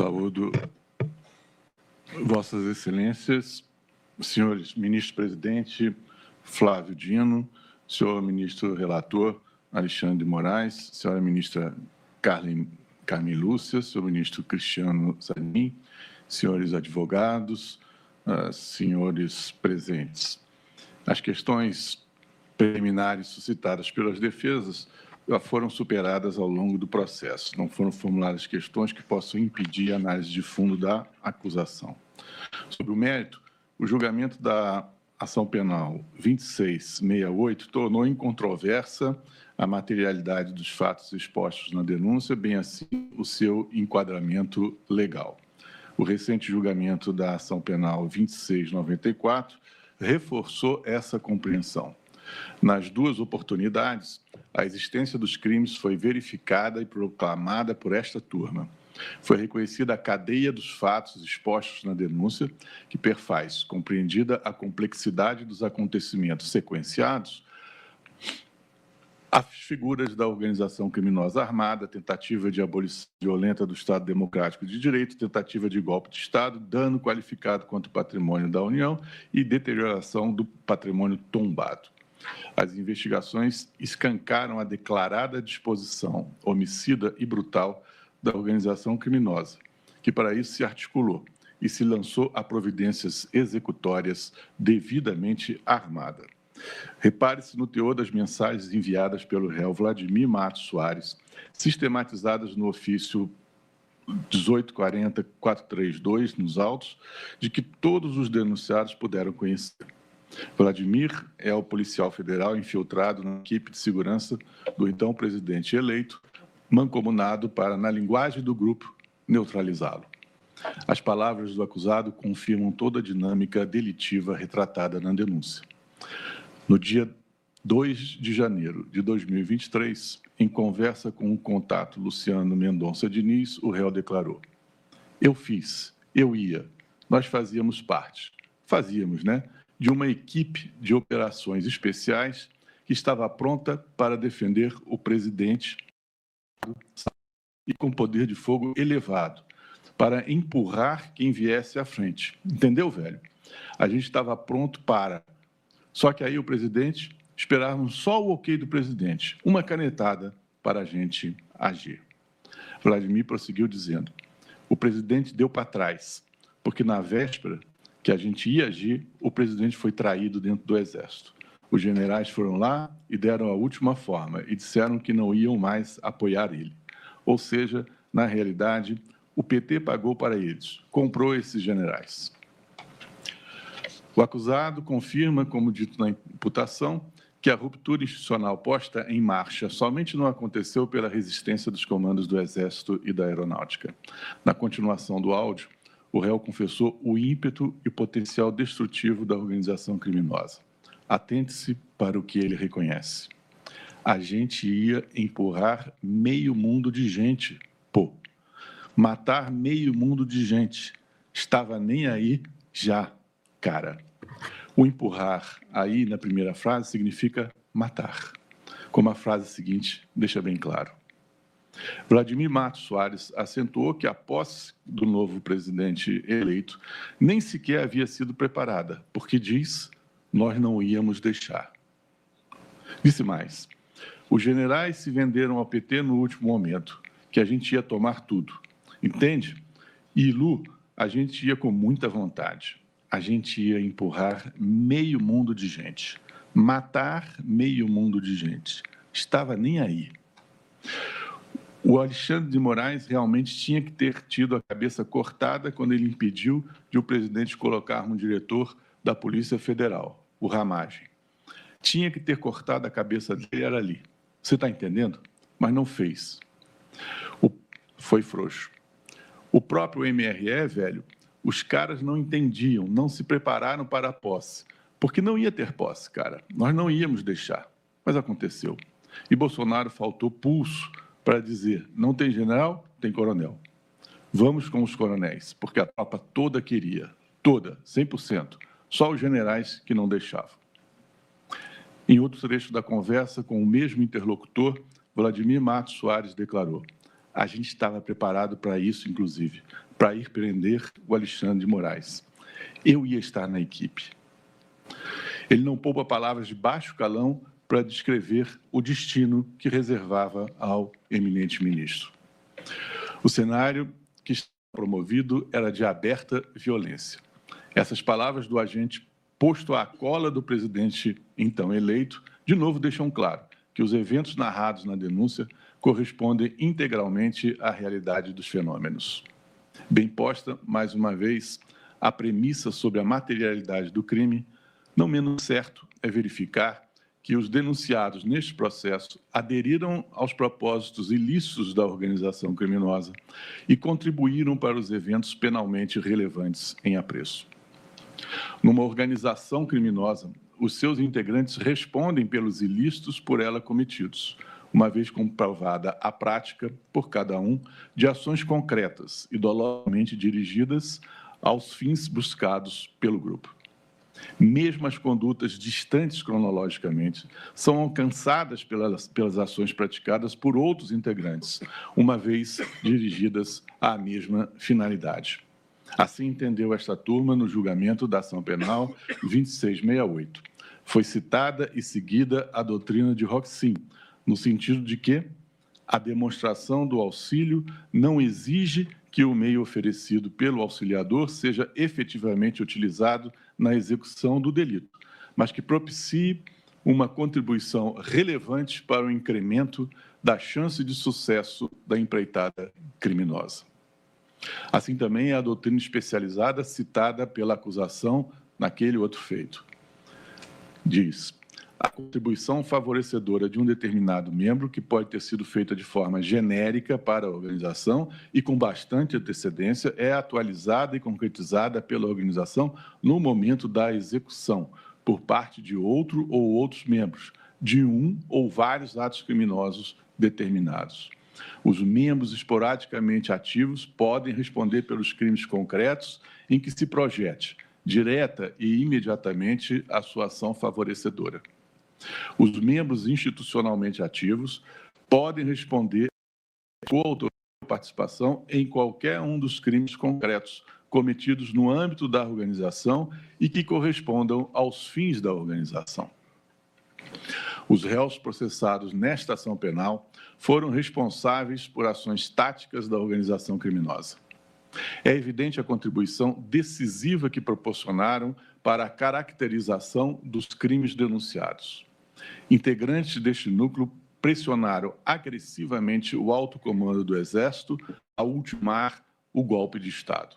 Saúdo Vossas Excelências, senhores ministro-presidente Flávio Dino, senhor ministro relator Alexandre de Moraes, senhora ministra Carmen Lúcia, senhor ministro Cristiano Zanin, senhores advogados, senhores presentes. As questões preliminares suscitadas pelas defesas já foram superadas ao longo do processo. Não foram formuladas questões que possam impedir a análise de fundo da acusação. Sobre o mérito, o julgamento da ação penal 2668 tornou incontroversa a materialidade dos fatos expostos na denúncia, bem assim o seu enquadramento legal. O recente julgamento da ação penal 2694 reforçou essa compreensão. Nas duas oportunidades, a existência dos crimes foi verificada e proclamada por esta turma. Foi reconhecida a cadeia dos fatos expostos na denúncia, que perfaz, compreendida a complexidade dos acontecimentos sequenciados, as figuras da organização criminosa armada, tentativa de abolição violenta do Estado Democrático de Direito, tentativa de golpe de Estado, dano qualificado contra o patrimônio da União e deterioração do patrimônio tombado. As investigações escancaram a declarada disposição homicida e brutal da organização criminosa, que para isso se articulou e se lançou a providências executórias devidamente armada. Repare-se no teor das mensagens enviadas pelo réu Vladimir Matos Soares, sistematizadas no ofício 1840-432, nos autos, de que todos os denunciados puderam conhecer. Vladimir é o policial federal infiltrado na equipe de segurança do então presidente eleito, mancomunado para, na linguagem do grupo, neutralizá-lo. As palavras do acusado confirmam toda a dinâmica delitiva retratada na denúncia. No dia 2 de janeiro de 2023, em conversa com o contato Luciano Mendonça Diniz, o réu declarou: "Eu fiz, eu ia, nós fazíamos parte, né? De uma equipe de operações especiais que estava pronta para defender o presidente e com poder de fogo elevado, para empurrar quem viesse à frente. Entendeu, velho? A gente estava pronto para... Só que aí o presidente, esperávamos só o ok do presidente, uma canetada para a gente agir." Vladimir prosseguiu dizendo: "O presidente deu para trás, porque na véspera que a gente ia agir, o presidente foi traído dentro do Exército. Os generais foram lá e deram a última forma e disseram que não iam mais apoiar ele. Ou seja, na realidade, o PT pagou para eles, comprou esses generais." O acusado confirma, como dito na imputação, que a ruptura institucional posta em marcha somente não aconteceu pela resistência dos comandos do Exército e da Aeronáutica. Na continuação do áudio, o réu confessou o ímpeto e potencial destrutivo da organização criminosa. Atente-se para o que ele reconhece. A gente ia empurrar meio mundo de gente, pô. Matar meio mundo de gente. Estava nem aí já, cara. O empurrar aí na primeira frase significa matar, como a frase seguinte deixa bem claro. Vladimir Matos Soares acentuou que a posse do novo presidente eleito nem sequer havia sido preparada, porque diz: "Nós não íamos deixar." Disse mais: "Os generais se venderam ao PT no último momento, que a gente ia tomar tudo. Entende? E, Lu, a gente ia com muita vontade. A gente ia empurrar meio mundo de gente, matar meio mundo de gente. Estava nem aí." O Alexandre de Moraes realmente tinha que ter tido a cabeça cortada quando ele impediu de o presidente colocar um diretor da Polícia Federal, o Ramagem. Tinha que ter cortado a cabeça dele, era ali. Você está entendendo? Mas não fez. Foi frouxo. O próprio MRE, velho, os caras não entendiam, não se prepararam para a posse. Porque não ia ter posse, cara. Nós não íamos deixar. Mas aconteceu. E Bolsonaro faltou pulso para dizer: não tem general, tem coronel. Vamos com os coronéis, porque a tropa toda queria. Toda, 100%. Só os generais que não deixavam. Em outro trecho da conversa, com o mesmo interlocutor, Vladimir Matos Soares declarou: "A gente estava preparado para isso, inclusive, para ir prender o Alexandre de Moraes. Eu ia estar na equipe. Ele não poupa palavras de baixo calão para descrever o destino que reservava ao eminente ministro. O cenário que estava promovido era de aberta violência. Essas palavras do agente posto à cola do presidente então eleito, de novo deixam claro que os eventos narrados na denúncia correspondem integralmente à realidade dos fenômenos. Bem posta, mais uma vez, a premissa sobre a materialidade do crime, não menos certo é verificar que os denunciados neste processo aderiram aos propósitos ilícitos da organização criminosa e contribuíram para os eventos penalmente relevantes em apreço. Numa organização criminosa, os seus integrantes respondem pelos ilícitos por ela cometidos, uma vez comprovada a prática, por cada um, de ações concretas e dolosamente dirigidas aos fins buscados pelo grupo. Mesmo as condutas distantes cronologicamente são alcançadas pelas ações praticadas por outros integrantes, uma vez dirigidas à mesma finalidade. Assim entendeu esta turma no julgamento da ação penal 2668. Foi citada e seguida a doutrina de Roxin, no sentido de que a demonstração do auxílio não exige que o meio oferecido pelo auxiliador seja efetivamente utilizado na execução do delito, mas que propicie uma contribuição relevante para o incremento da chance de sucesso da empreitada criminosa. Assim também é a doutrina especializada citada pela acusação naquele outro feito. Diz: a contribuição favorecedora de um determinado membro, que pode ter sido feita de forma genérica para a organização e com bastante antecedência, é atualizada e concretizada pela organização no momento da execução, por parte de outro ou outros membros, de um ou vários atos criminosos determinados. Os membros esporadicamente ativos podem responder pelos crimes concretos em que se projete, direta e imediatamente, a sua ação favorecedora. Os membros institucionalmente ativos podem responder com autoria ou participação em qualquer um dos crimes concretos cometidos no âmbito da organização e que correspondam aos fins da organização. Os réus processados nesta ação penal foram responsáveis por ações táticas da organização criminosa. É evidente a contribuição decisiva que proporcionaram para a caracterização dos crimes denunciados. Integrantes deste núcleo pressionaram agressivamente o alto comando do Exército a ultimar o golpe de Estado.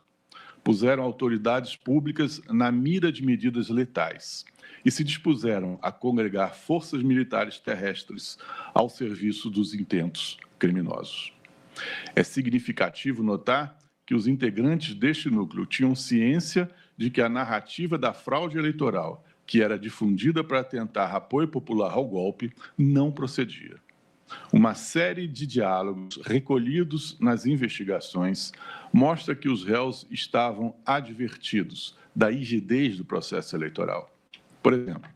Puseram autoridades públicas na mira de medidas letais e se dispuseram a congregar forças militares terrestres ao serviço dos intentos criminosos. É significativo notar que os integrantes deste núcleo tinham ciência de que a narrativa da fraude eleitoral, que era difundida para tentar apoio popular ao golpe, não procedia. Uma série de diálogos recolhidos nas investigações mostra que os réus estavam advertidos da rigidez do processo eleitoral. Por exemplo,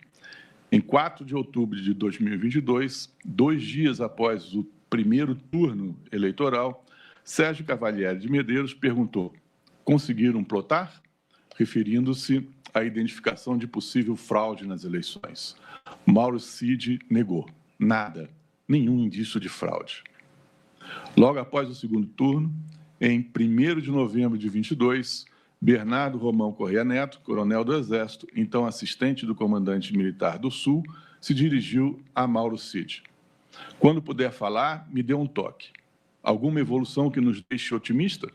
em 4 de outubro de 2022, 2 dias após o primeiro turno eleitoral, Sérgio Cavalieri de Medeiros perguntou: conseguiram plotar? Referindo-se à identificação de possível fraude nas eleições. Mauro Cid negou: nada, nenhum indício de fraude. Logo após o segundo turno, em 1º de novembro de 22, Bernardo Romão Corrêa Neto, coronel do Exército, então assistente do comandante militar do Sul, se dirigiu a Mauro Cid. Quando puder falar, me dê um toque. Alguma evolução que nos deixe otimista?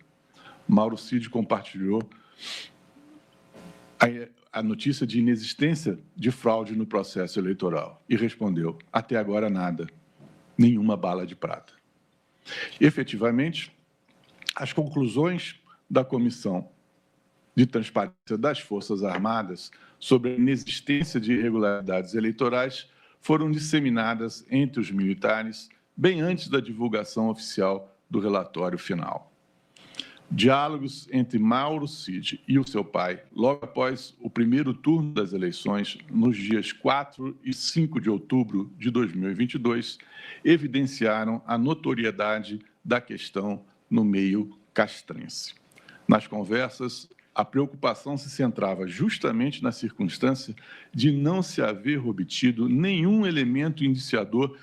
Mauro Cid compartilhou a notícia de inexistência de fraude no processo eleitoral e respondeu: até agora nada, nenhuma bala de prata. Efetivamente, as conclusões da Comissão de Transparência das Forças Armadas sobre a inexistência de irregularidades eleitorais foram disseminadas entre os militares bem antes da divulgação oficial do relatório final. Diálogos entre Mauro Cid e o seu pai, logo após o primeiro turno das eleições, nos dias 4 e 5 de outubro de 2022, evidenciaram a notoriedade da questão no meio castrense. Nas conversas, a preocupação se centrava justamente na circunstância de não se haver obtido nenhum elemento indiciador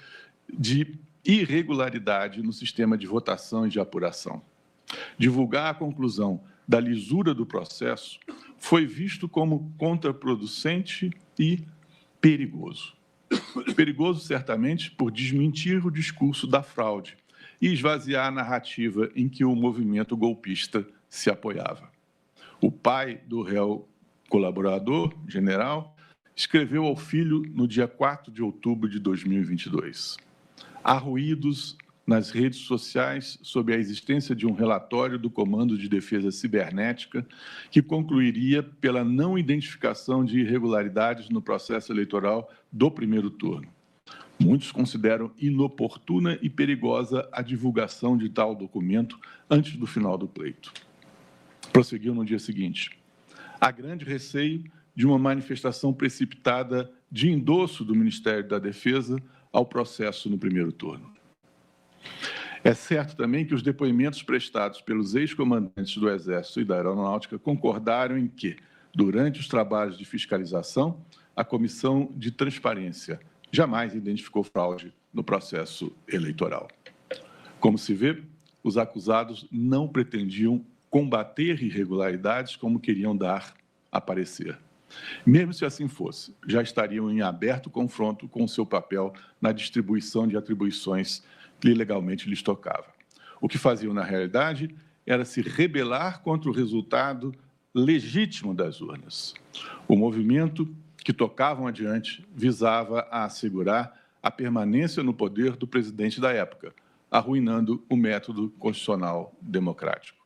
de irregularidade no sistema de votação e de apuração. Divulgar a conclusão da lisura do processo foi visto como contraproducente e perigoso. Perigoso, certamente, por desmentir o discurso da fraude e esvaziar a narrativa em que o movimento golpista se apoiava. O pai do réu colaborador, general, escreveu ao filho no dia 4 de outubro de 2022. Há ruídos nas redes sociais sobre a existência de um relatório do Comando de Defesa Cibernética que concluiria pela não identificação de irregularidades no processo eleitoral do primeiro turno. Muitos consideram inoportuna e perigosa a divulgação de tal documento antes do final do pleito. Prosseguiu no dia seguinte. Há grande receio de uma manifestação precipitada de endosso do Ministério da Defesa ao processo no primeiro turno. É certo também que os depoimentos prestados pelos ex-comandantes do Exército e da Aeronáutica concordaram em que, durante os trabalhos de fiscalização, a Comissão de Transparência jamais identificou fraude no processo eleitoral. Como se vê, os acusados não pretendiam combater irregularidades como queriam dar a parecer. Mesmo se assim fosse, já estariam em aberto confronto com o seu papel na distribuição de atribuições que legalmente lhes tocava. O que faziam, na realidade, era se rebelar contra o resultado legítimo das urnas. O movimento que tocavam adiante visava a assegurar a permanência no poder do presidente da época, arruinando o método constitucional democrático.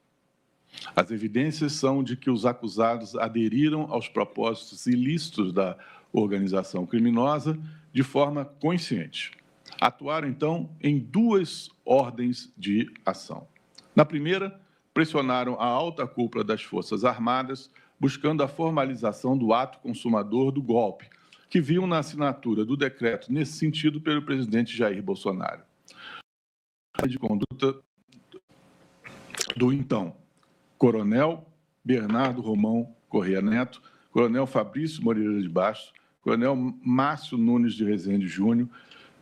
As evidências são de que os acusados aderiram aos propósitos ilícitos da organização criminosa de forma consciente. Atuaram, então, em duas ordens de ação. Na primeira, pressionaram a alta cúpula das Forças Armadas, buscando a formalização do ato consumador do golpe, que viam na assinatura do decreto nesse sentido pelo presidente Jair Bolsonaro. A de conduta do então Coronel Bernardo Romão Corrêa Neto, Coronel Fabrício Moreira de Bastos, Coronel Márcio Nunes de Rezende Júnior,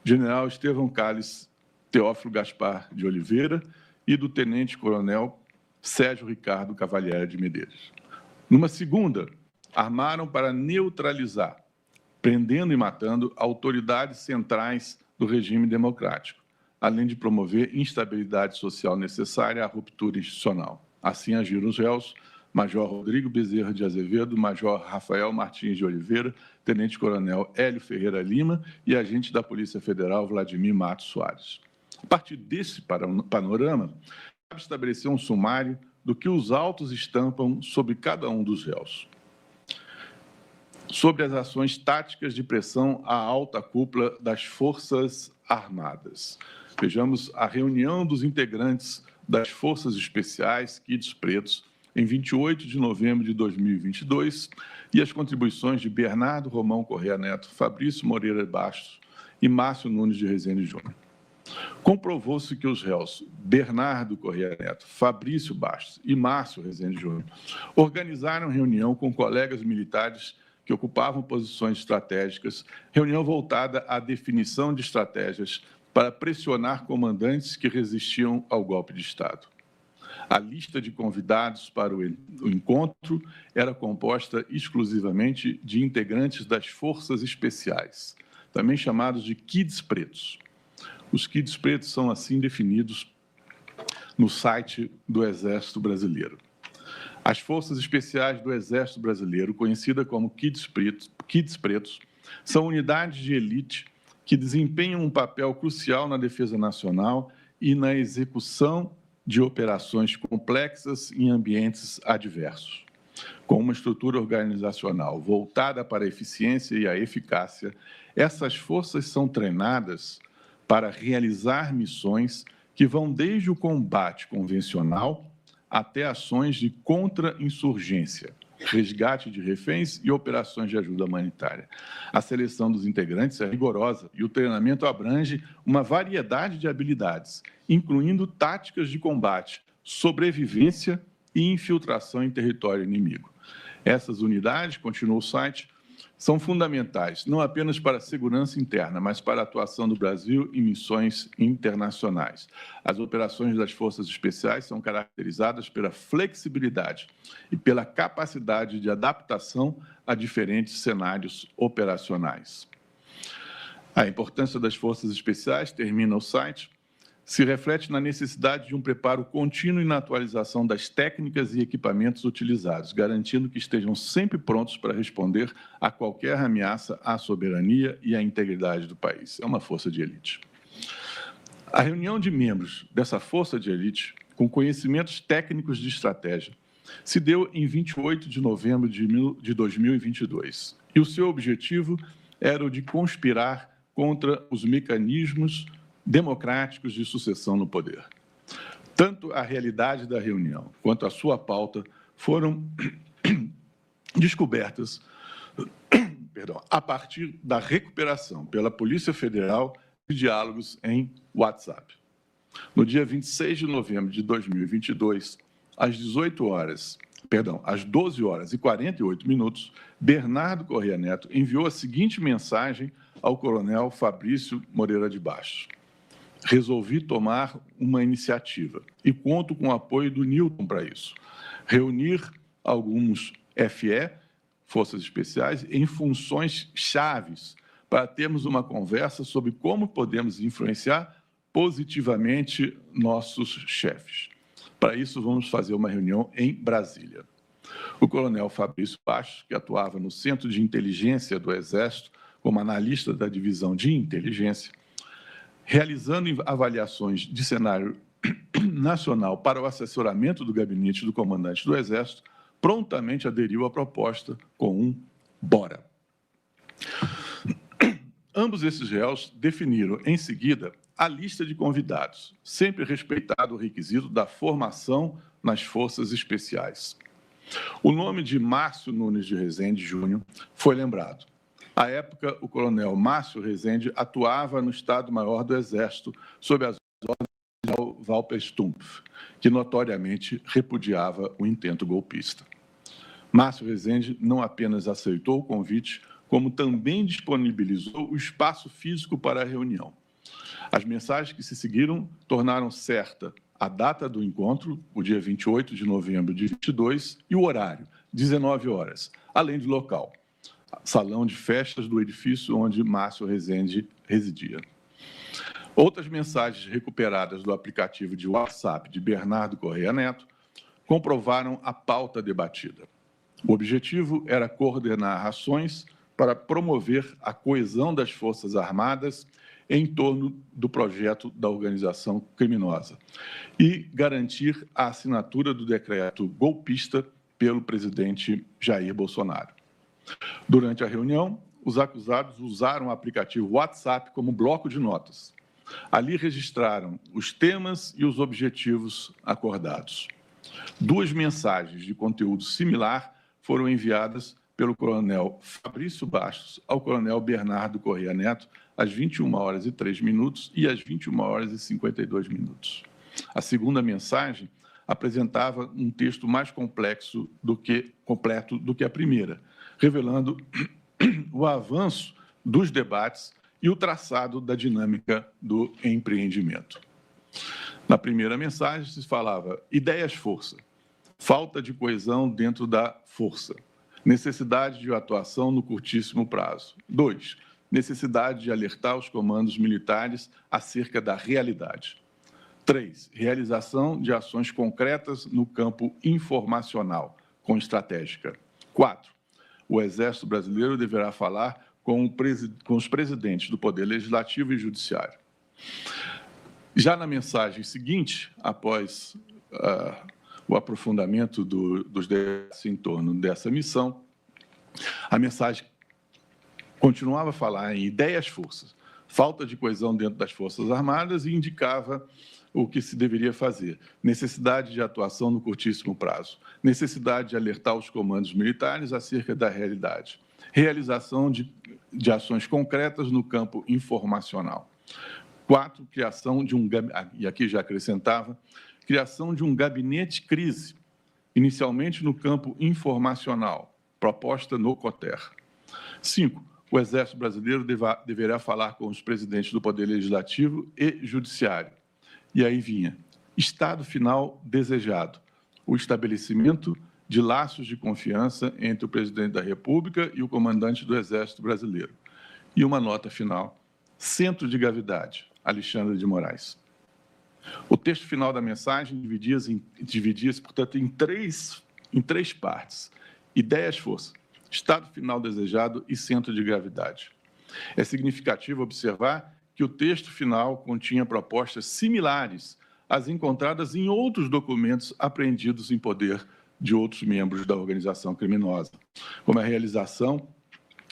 General Estevão Calles Teófilo Gaspar de Oliveira e do Tenente Coronel Sérgio Ricardo Cavalieri de Medeiros. Numa segunda, armaram para neutralizar, prendendo e matando autoridades centrais do regime democrático, além de promover instabilidade social necessária à ruptura institucional. Assim agiram os réus, Major Rodrigo Bezerra de Azevedo, Major Rafael Martins de Oliveira, Tenente Coronel Hélio Ferreira Lima e agente da Polícia Federal Vladimir Matos Soares. A partir desse panorama, cabe estabelecer um sumário do que os autos estampam sobre cada um dos réus. Sobre as ações táticas de pressão à alta cúpula das Forças Armadas. Vejamos a reunião dos integrantes das Forças Especiais, Kids Pretos, em 28 de novembro de 2022, e as contribuições de Bernardo Romão Corrêa Neto, Fabrício Moreira Bastos e Márcio Nunes de Rezende Júnior. Comprovou-se que os réus Bernardo Corrêa Neto, Fabrício Bastos e Márcio Rezende Júnior organizaram reunião com colegas militares que ocupavam posições estratégicas, reunião voltada à definição de estratégias para pressionar comandantes que resistiam ao golpe de Estado. A lista de convidados para o encontro era composta exclusivamente de integrantes das Forças Especiais, também chamados de Kids Pretos. Os Kids Pretos são assim definidos no site do Exército Brasileiro. As Forças Especiais do Exército Brasileiro, conhecidas como Kids Pretos, são unidades de elite que desempenham um papel crucial na defesa nacional e na execução de operações complexas em ambientes adversos. Com uma estrutura organizacional voltada para a eficiência e a eficácia, essas forças são treinadas para realizar missões que vão desde o combate convencional até ações de contra-insurgência, resgate de reféns e operações de ajuda humanitária. A seleção dos integrantes é rigorosa e o treinamento abrange uma variedade de habilidades, incluindo táticas de combate, sobrevivência e infiltração em território inimigo. Essas unidades, continua o site, são fundamentais, não apenas para a segurança interna, mas para a atuação do Brasil em missões internacionais. As operações das Forças Especiais são caracterizadas pela flexibilidade e pela capacidade de adaptação a diferentes cenários operacionais. A importância das Forças Especiais, termina o site, se reflete na necessidade de um preparo contínuo e na atualização das técnicas e equipamentos utilizados, garantindo que estejam sempre prontos para responder a qualquer ameaça à soberania e à integridade do país. É uma força de elite. A reunião de membros dessa força de elite, com conhecimentos técnicos de estratégia, se deu em 28 de novembro de 2022, e o seu objetivo era o de conspirar contra os mecanismos democráticos de sucessão no poder. Tanto a realidade da reunião quanto a sua pauta foram descobertas a partir da recuperação pela Polícia Federal de diálogos em WhatsApp. No dia 26 de novembro de 2022, às 12 horas e 48 minutos, Bernardo Corrêa Neto enviou a seguinte mensagem ao coronel Fabrício Moreira de Bastos: resolvi tomar uma iniciativa e conto com o apoio do Newton para isso. Reunir alguns FE, Forças Especiais, em funções chaves para termos uma conversa sobre como podemos influenciar positivamente nossos chefes. Para isso, vamos fazer uma reunião em Brasília. O coronel Fabrício Bastos, que atuava no Centro de Inteligência do Exército como analista da Divisão de Inteligência, realizando avaliações de cenário nacional para o assessoramento do gabinete do comandante do Exército, prontamente aderiu à proposta com um bora. Ambos esses réus definiram, em seguida, a lista de convidados, sempre respeitado o requisito da formação nas Forças Especiais. O nome de Márcio Nunes de Rezende Júnior foi lembrado. À época, o coronel Márcio Rezende atuava no Estado-Maior do Exército, sob as ordens de Walter Stumpf, que notoriamente repudiava o intento golpista. Márcio Rezende não apenas aceitou o convite, como também disponibilizou o espaço físico para a reunião. As mensagens que se seguiram tornaram certa a data do encontro, o dia 28 de novembro de 22, e o horário, 19 horas, além do local, salão de festas do edifício onde Márcio Rezende residia. Outras mensagens recuperadas do aplicativo de WhatsApp de Bernardo Corrêa Neto comprovaram a pauta debatida. O objetivo era coordenar ações para promover a coesão das Forças Armadas em torno do projeto da organização criminosa e garantir a assinatura do decreto golpista pelo presidente Jair Bolsonaro. Durante a reunião, os acusados usaram o aplicativo WhatsApp como bloco de notas. Ali registraram os temas e os objetivos acordados. 2 mensagens de conteúdo similar foram enviadas pelo coronel Fabrício Bastos ao coronel Bernardo Corrêa Neto às 21 horas e 3 minutos e às 21 horas e 52 minutos. A segunda mensagem apresentava um texto mais completo do que a primeira, revelando o avanço dos debates e o traçado da dinâmica do empreendimento. Na primeira mensagem se falava ideias-força, falta de coesão dentro da força, necessidade de atuação no curtíssimo prazo. 2, necessidade de alertar os comandos militares acerca da realidade. 3, realização de ações concretas no campo informacional, com estratégica. 4, o Exército Brasileiro deverá falar com os presidentes do Poder Legislativo e Judiciário. Já na mensagem seguinte, após o aprofundamento dos debates em torno dessa missão, a mensagem continuava a falar em ideias-forças, falta de coesão dentro das Forças Armadas e indicava o que se deveria fazer. Necessidade de atuação no curtíssimo prazo, necessidade de alertar os comandos militares acerca da realidade, realização de ações concretas no campo informacional. 4, criação de e aqui já acrescentava, criação de um gabinete crise inicialmente no campo informacional, proposta no COTER. 5. O Exército Brasileiro deverá falar com os presidentes do Poder Legislativo e Judiciário. E aí vinha, estado final desejado, o estabelecimento de laços de confiança entre o presidente da República e o comandante do Exército Brasileiro. E uma nota final, centro de gravidade, Alexandre de Moraes. O texto final da mensagem dividia-se, portanto, em três partes. Ideias, força, estado final desejado e centro de gravidade. É significativo observar que o texto final continha propostas similares às encontradas em outros documentos apreendidos em poder de outros membros da organização criminosa, como a realização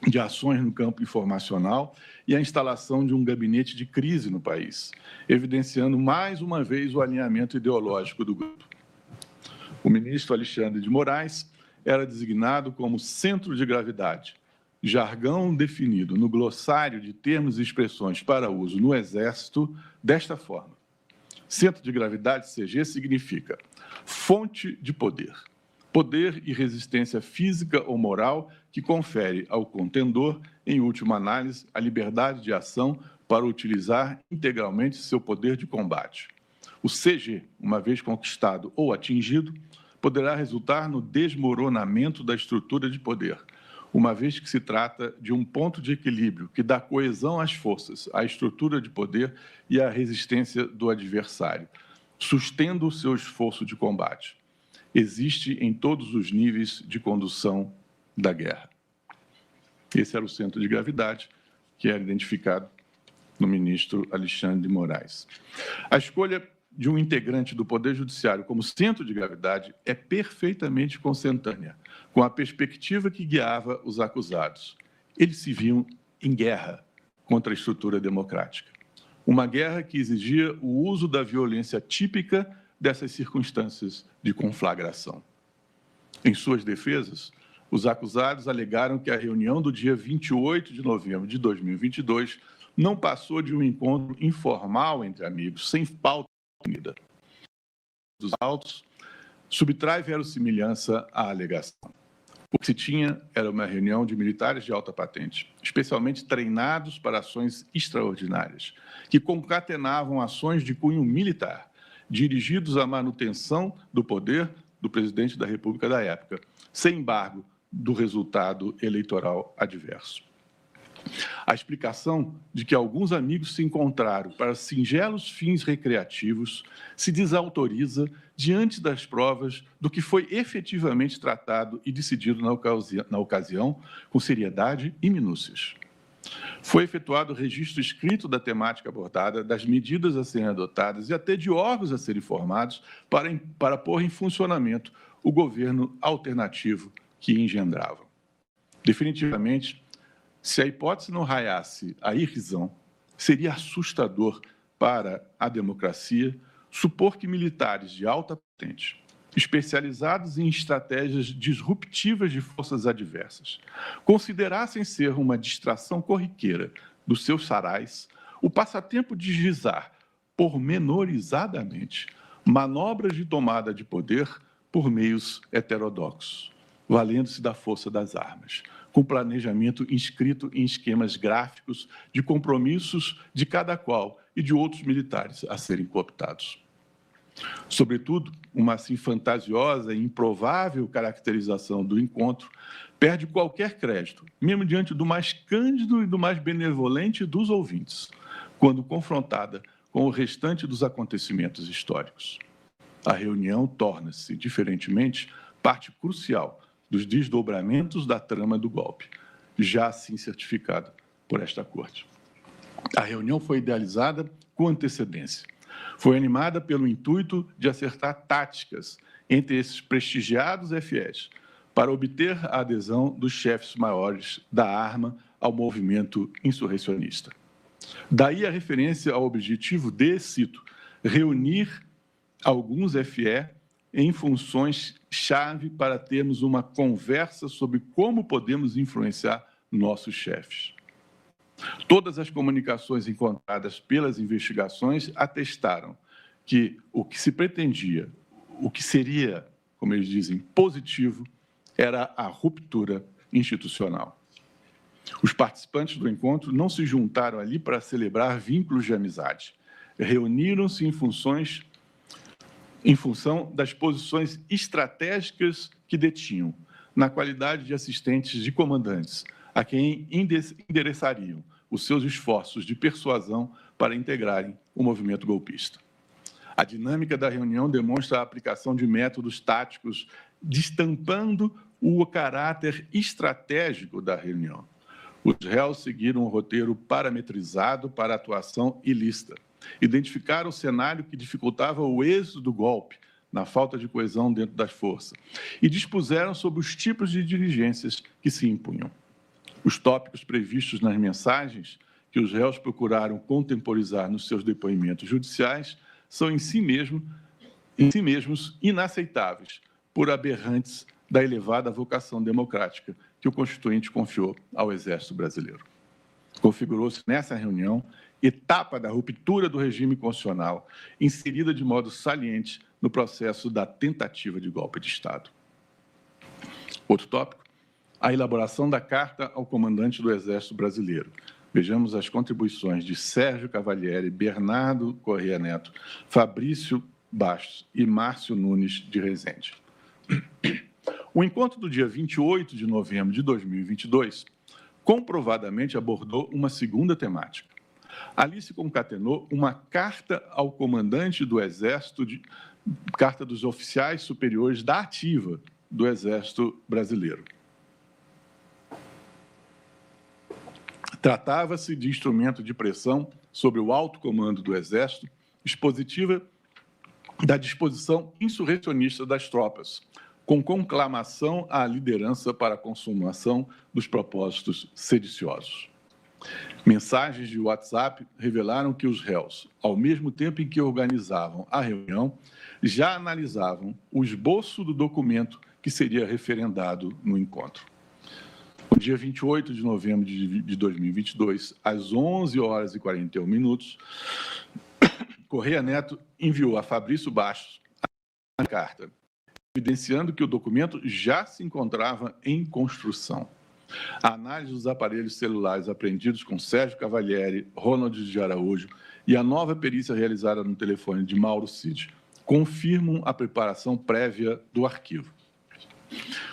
de ações no campo informacional e a instalação de um gabinete de crise no país, evidenciando mais uma vez o alinhamento ideológico do grupo. O ministro Alexandre de Moraes era designado como centro de gravidade, jargão definido no glossário de termos e expressões para uso no Exército desta forma. Centro de gravidade, CG, significa fonte de poder. Poder e resistência física ou moral que confere ao contendor, em última análise, a liberdade de ação para utilizar integralmente seu poder de combate. O CG, uma vez conquistado ou atingido, poderá resultar no desmoronamento da estrutura de poder, uma vez que se trata de um ponto de equilíbrio que dá coesão às forças, à estrutura de poder e à resistência do adversário, sustendo o seu esforço de combate. Existe em todos os níveis de condução da guerra. Esse era o centro de gravidade que era identificado no ministro Alexandre de Moraes. A escolha de um integrante do Poder Judiciário como centro de gravidade é perfeitamente consentânea com a perspectiva que guiava os acusados. Eles se viam em guerra contra a estrutura democrática. Uma guerra que exigia o uso da violência típica dessas circunstâncias de conflagração. Em suas defesas, os acusados alegaram que a reunião do dia 28 de novembro de 2022 não passou de um encontro informal entre amigos, sem pauta definida. Dos autos subtrai verossimilhança à alegação. O que se tinha era uma reunião de militares de alta patente, especialmente treinados para ações extraordinárias, que concatenavam ações de cunho militar, dirigidos à manutenção do poder do presidente da República da época, sem embargo do resultado eleitoral adverso. A explicação de que alguns amigos se encontraram para singelos fins recreativos se desautoriza diante das provas do que foi efetivamente tratado e decidido na ocasião, com seriedade e minúcias. Foi efetuado o registro escrito da temática abordada, das medidas a serem adotadas e até de órgãos a serem formados para pôr em funcionamento o governo alternativo que engendravam. Definitivamente, se a hipótese não raiasse a irrisão, seria assustador para a democracia supor que militares de alta patente, especializados em estratégias disruptivas de forças adversas, considerassem ser uma distração corriqueira dos seus sarais o passatempo de gizar pormenorizadamente manobras de tomada de poder por meios heterodoxos, valendo-se da força das armas, com planejamento inscrito em esquemas gráficos de compromissos de cada qual e de outros militares a serem cooptados. Sobretudo, uma assim fantasiosa e improvável caracterização do encontro perde qualquer crédito, mesmo diante do mais cândido e do mais benevolente dos ouvintes, quando confrontada com o restante dos acontecimentos históricos. A reunião torna-se, diferentemente, parte crucial dos desdobramentos da trama do golpe, já assim certificado por esta Corte. A reunião foi idealizada com antecedência. Foi animada pelo intuito de acertar táticas entre esses prestigiados FEs para obter a adesão dos chefes maiores da arma ao movimento insurrecionista. Daí a referência ao objetivo de, cito, reunir alguns FE em funções-chave para termos uma conversa sobre como podemos influenciar nossos chefes. Todas as comunicações encontradas pelas investigações atestaram que o que se pretendia, o que seria como eles dizem, positivo, era a ruptura institucional. Os participantes do encontro não se juntaram ali para celebrar vínculos de amizade. Reuniram-se em função das posições estratégicas que detinham, na qualidade de assistentes de comandantes, a quem endereçariam os seus esforços de persuasão para integrarem o movimento golpista. A dinâmica da reunião demonstra a aplicação de métodos táticos, destampando o caráter estratégico da reunião. Os réus seguiram um roteiro parametrizado para atuação ilícita. Identificaram o cenário que dificultava o êxito do golpe, na falta de coesão dentro das forças, e dispuseram sobre os tipos de diligências que se impunham. Os tópicos previstos nas mensagens que os réus procuraram contemporizar nos seus depoimentos judiciais são em si mesmos inaceitáveis, por aberrantes da elevada vocação democrática que o Constituinte confiou ao Exército Brasileiro. Configurou-se nessa reunião etapa da ruptura do regime constitucional, inserida de modo saliente no processo da tentativa de golpe de Estado. Outro tópico, a elaboração da Carta ao Comandante do Exército Brasileiro. Vejamos as contribuições de Sérgio Cavalieri, Bernardo Corrêa Neto, Fabrício Bastos e Márcio Nunes de Rezende. O encontro do dia 28 de novembro de 2022 comprovadamente abordou uma segunda temática. Ali se concatenou uma carta ao comandante do Exército, carta dos oficiais superiores da ativa do Exército Brasileiro. Tratava-se de instrumento de pressão sobre o alto comando do Exército, expositiva da disposição insurrecionista das tropas, com conclamação à liderança para a consumação dos propósitos sediciosos. Mensagens de WhatsApp revelaram que os réus, ao mesmo tempo em que organizavam a reunião, já analisavam o esboço do documento que seria referendado no encontro. No dia 28 de novembro de 2022, às 11h41, Corrêa Neto enviou a Fabrício Bastos a carta, evidenciando que o documento já se encontrava em construção. A análise dos aparelhos celulares apreendidos com Sérgio Cavalieri, Ronald de Araújo e a nova perícia realizada no telefone de Mauro Cid confirmam a preparação prévia do arquivo.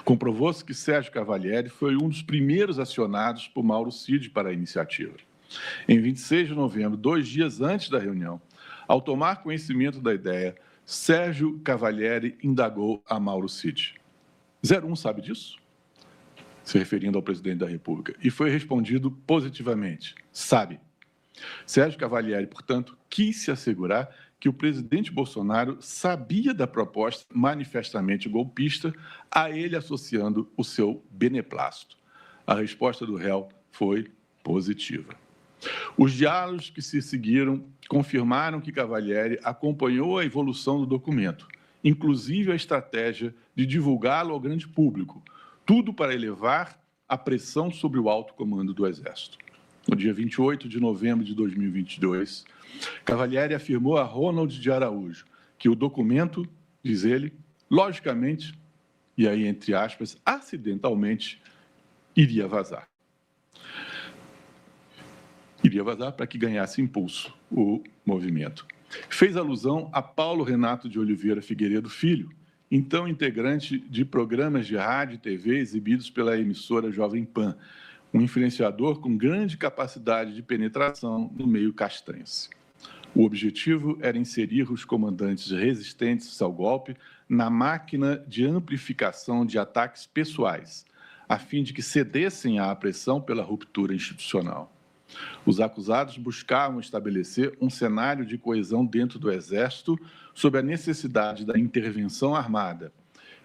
Comprovou-se que Sérgio Cavalieri foi um dos primeiros acionados por Mauro Cid para a iniciativa. Em 26 de novembro, 2 dias antes da reunião, ao tomar conhecimento da ideia, Sérgio Cavalieri indagou a Mauro Cid. 01 sabe disso? Se referindo ao presidente da República. E foi respondido positivamente. Sabe. Sérgio Cavalieri, portanto, quis se assegurar que o presidente Bolsonaro sabia da proposta manifestamente golpista, a ele associando o seu beneplácito. A resposta do réu foi positiva. Os diálogos que se seguiram confirmaram que Cavalieri acompanhou a evolução do documento, inclusive a estratégia de divulgá-lo ao grande público, tudo para elevar a pressão sobre o alto comando do Exército. No dia 28 de novembro de 2022, Cavalieri afirmou a Ronald de Araújo que o documento, diz ele, logicamente, e aí entre aspas, acidentalmente, iria vazar. Iria vazar para que ganhasse impulso o movimento. Fez alusão a Paulo Renato de Oliveira Figueiredo Filho, então integrante de programas de rádio e TV exibidos pela emissora Jovem Pan, um influenciador com grande capacidade de penetração no meio castrense. O objetivo era inserir os comandantes resistentes ao golpe na máquina de amplificação de ataques pessoais, a fim de que cedessem à pressão pela ruptura institucional. Os acusados buscavam estabelecer um cenário de coesão dentro do Exército sob a necessidade da intervenção armada,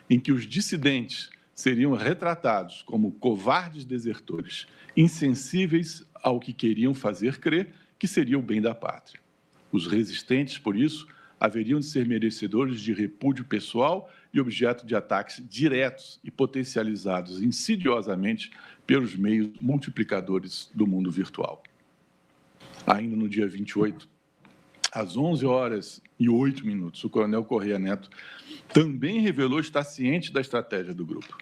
em que os dissidentes seriam retratados como covardes desertores, insensíveis ao que queriam fazer crer que seria o bem da pátria. Os resistentes, por isso, haveriam de ser merecedores de repúdio pessoal e objeto de ataques diretos e potencializados insidiosamente pelos meios multiplicadores do mundo virtual. Ainda no dia 28, Às 11h08, o coronel Correia Neto também revelou estar ciente da estratégia do grupo.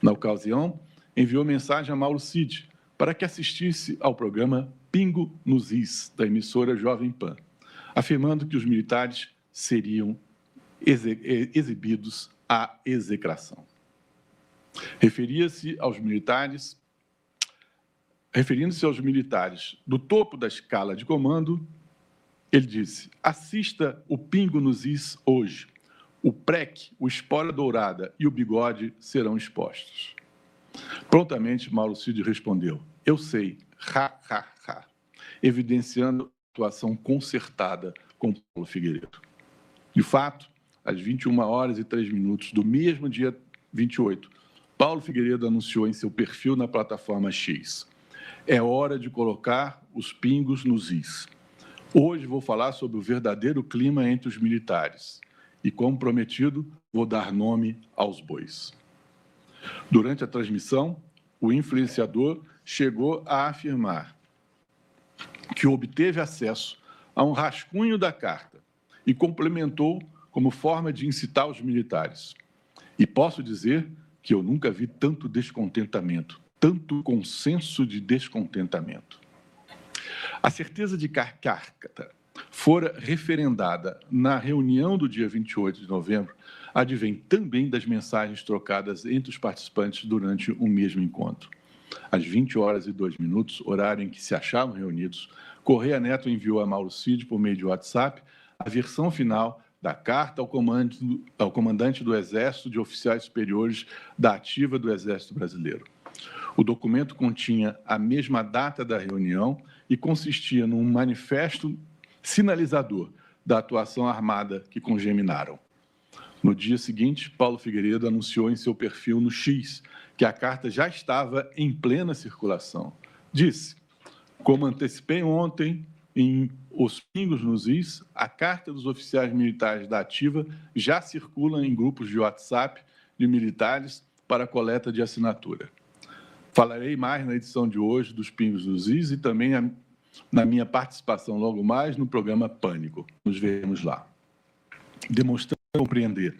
Na ocasião, enviou mensagem a Mauro Cid para que assistisse ao programa Pingo nos Is, da emissora Jovem Pan, afirmando que os militares seriam exibidos à execração. Referindo-se aos militares do topo da escala de comando, ele disse: assista o Pingo nos Is hoje. O PREC, o Espora Dourada e o Bigode serão expostos. Prontamente, Mauro Cid respondeu: eu sei, ha, ha, ha, evidenciando a atuação concertada com Paulo Figueiredo. De fato, às 21h03 do mesmo dia 28, Paulo Figueiredo anunciou em seu perfil na plataforma X: é hora de colocar os pingos nos is. Hoje vou falar sobre o verdadeiro clima entre os militares e, como prometido, vou dar nome aos bois. Durante a transmissão, o influenciador chegou a afirmar que obteve acesso a um rascunho da carta e complementou como forma de incitar os militares. E posso dizer que eu nunca vi tanto descontentamento, tanto consenso de descontentamento. A certeza de que a carta fora referendada na reunião do dia 28 de novembro advém também das mensagens trocadas entre os participantes durante o mesmo encontro. Às 20h02, horário em que se achavam reunidos, Correia Neto enviou a Mauro Cid, por meio de WhatsApp, a versão final da carta ao comandante do Exército de Oficiais Superiores da Ativa do Exército Brasileiro. O documento continha a mesma data da reunião e consistia num manifesto sinalizador da atuação armada que congeminaram. No dia seguinte, Paulo Figueiredo anunciou em seu perfil no X que a carta já estava em plena circulação. Disse: como antecipei ontem em Os Pingos nos Is, a carta dos oficiais militares da Ativa já circula em grupos de WhatsApp de militares para coleta de assinatura. Falarei mais na edição de hoje dos Pingos nos Is e também na minha participação logo mais no programa Pânico. Nos veremos lá. Demonstrando compreender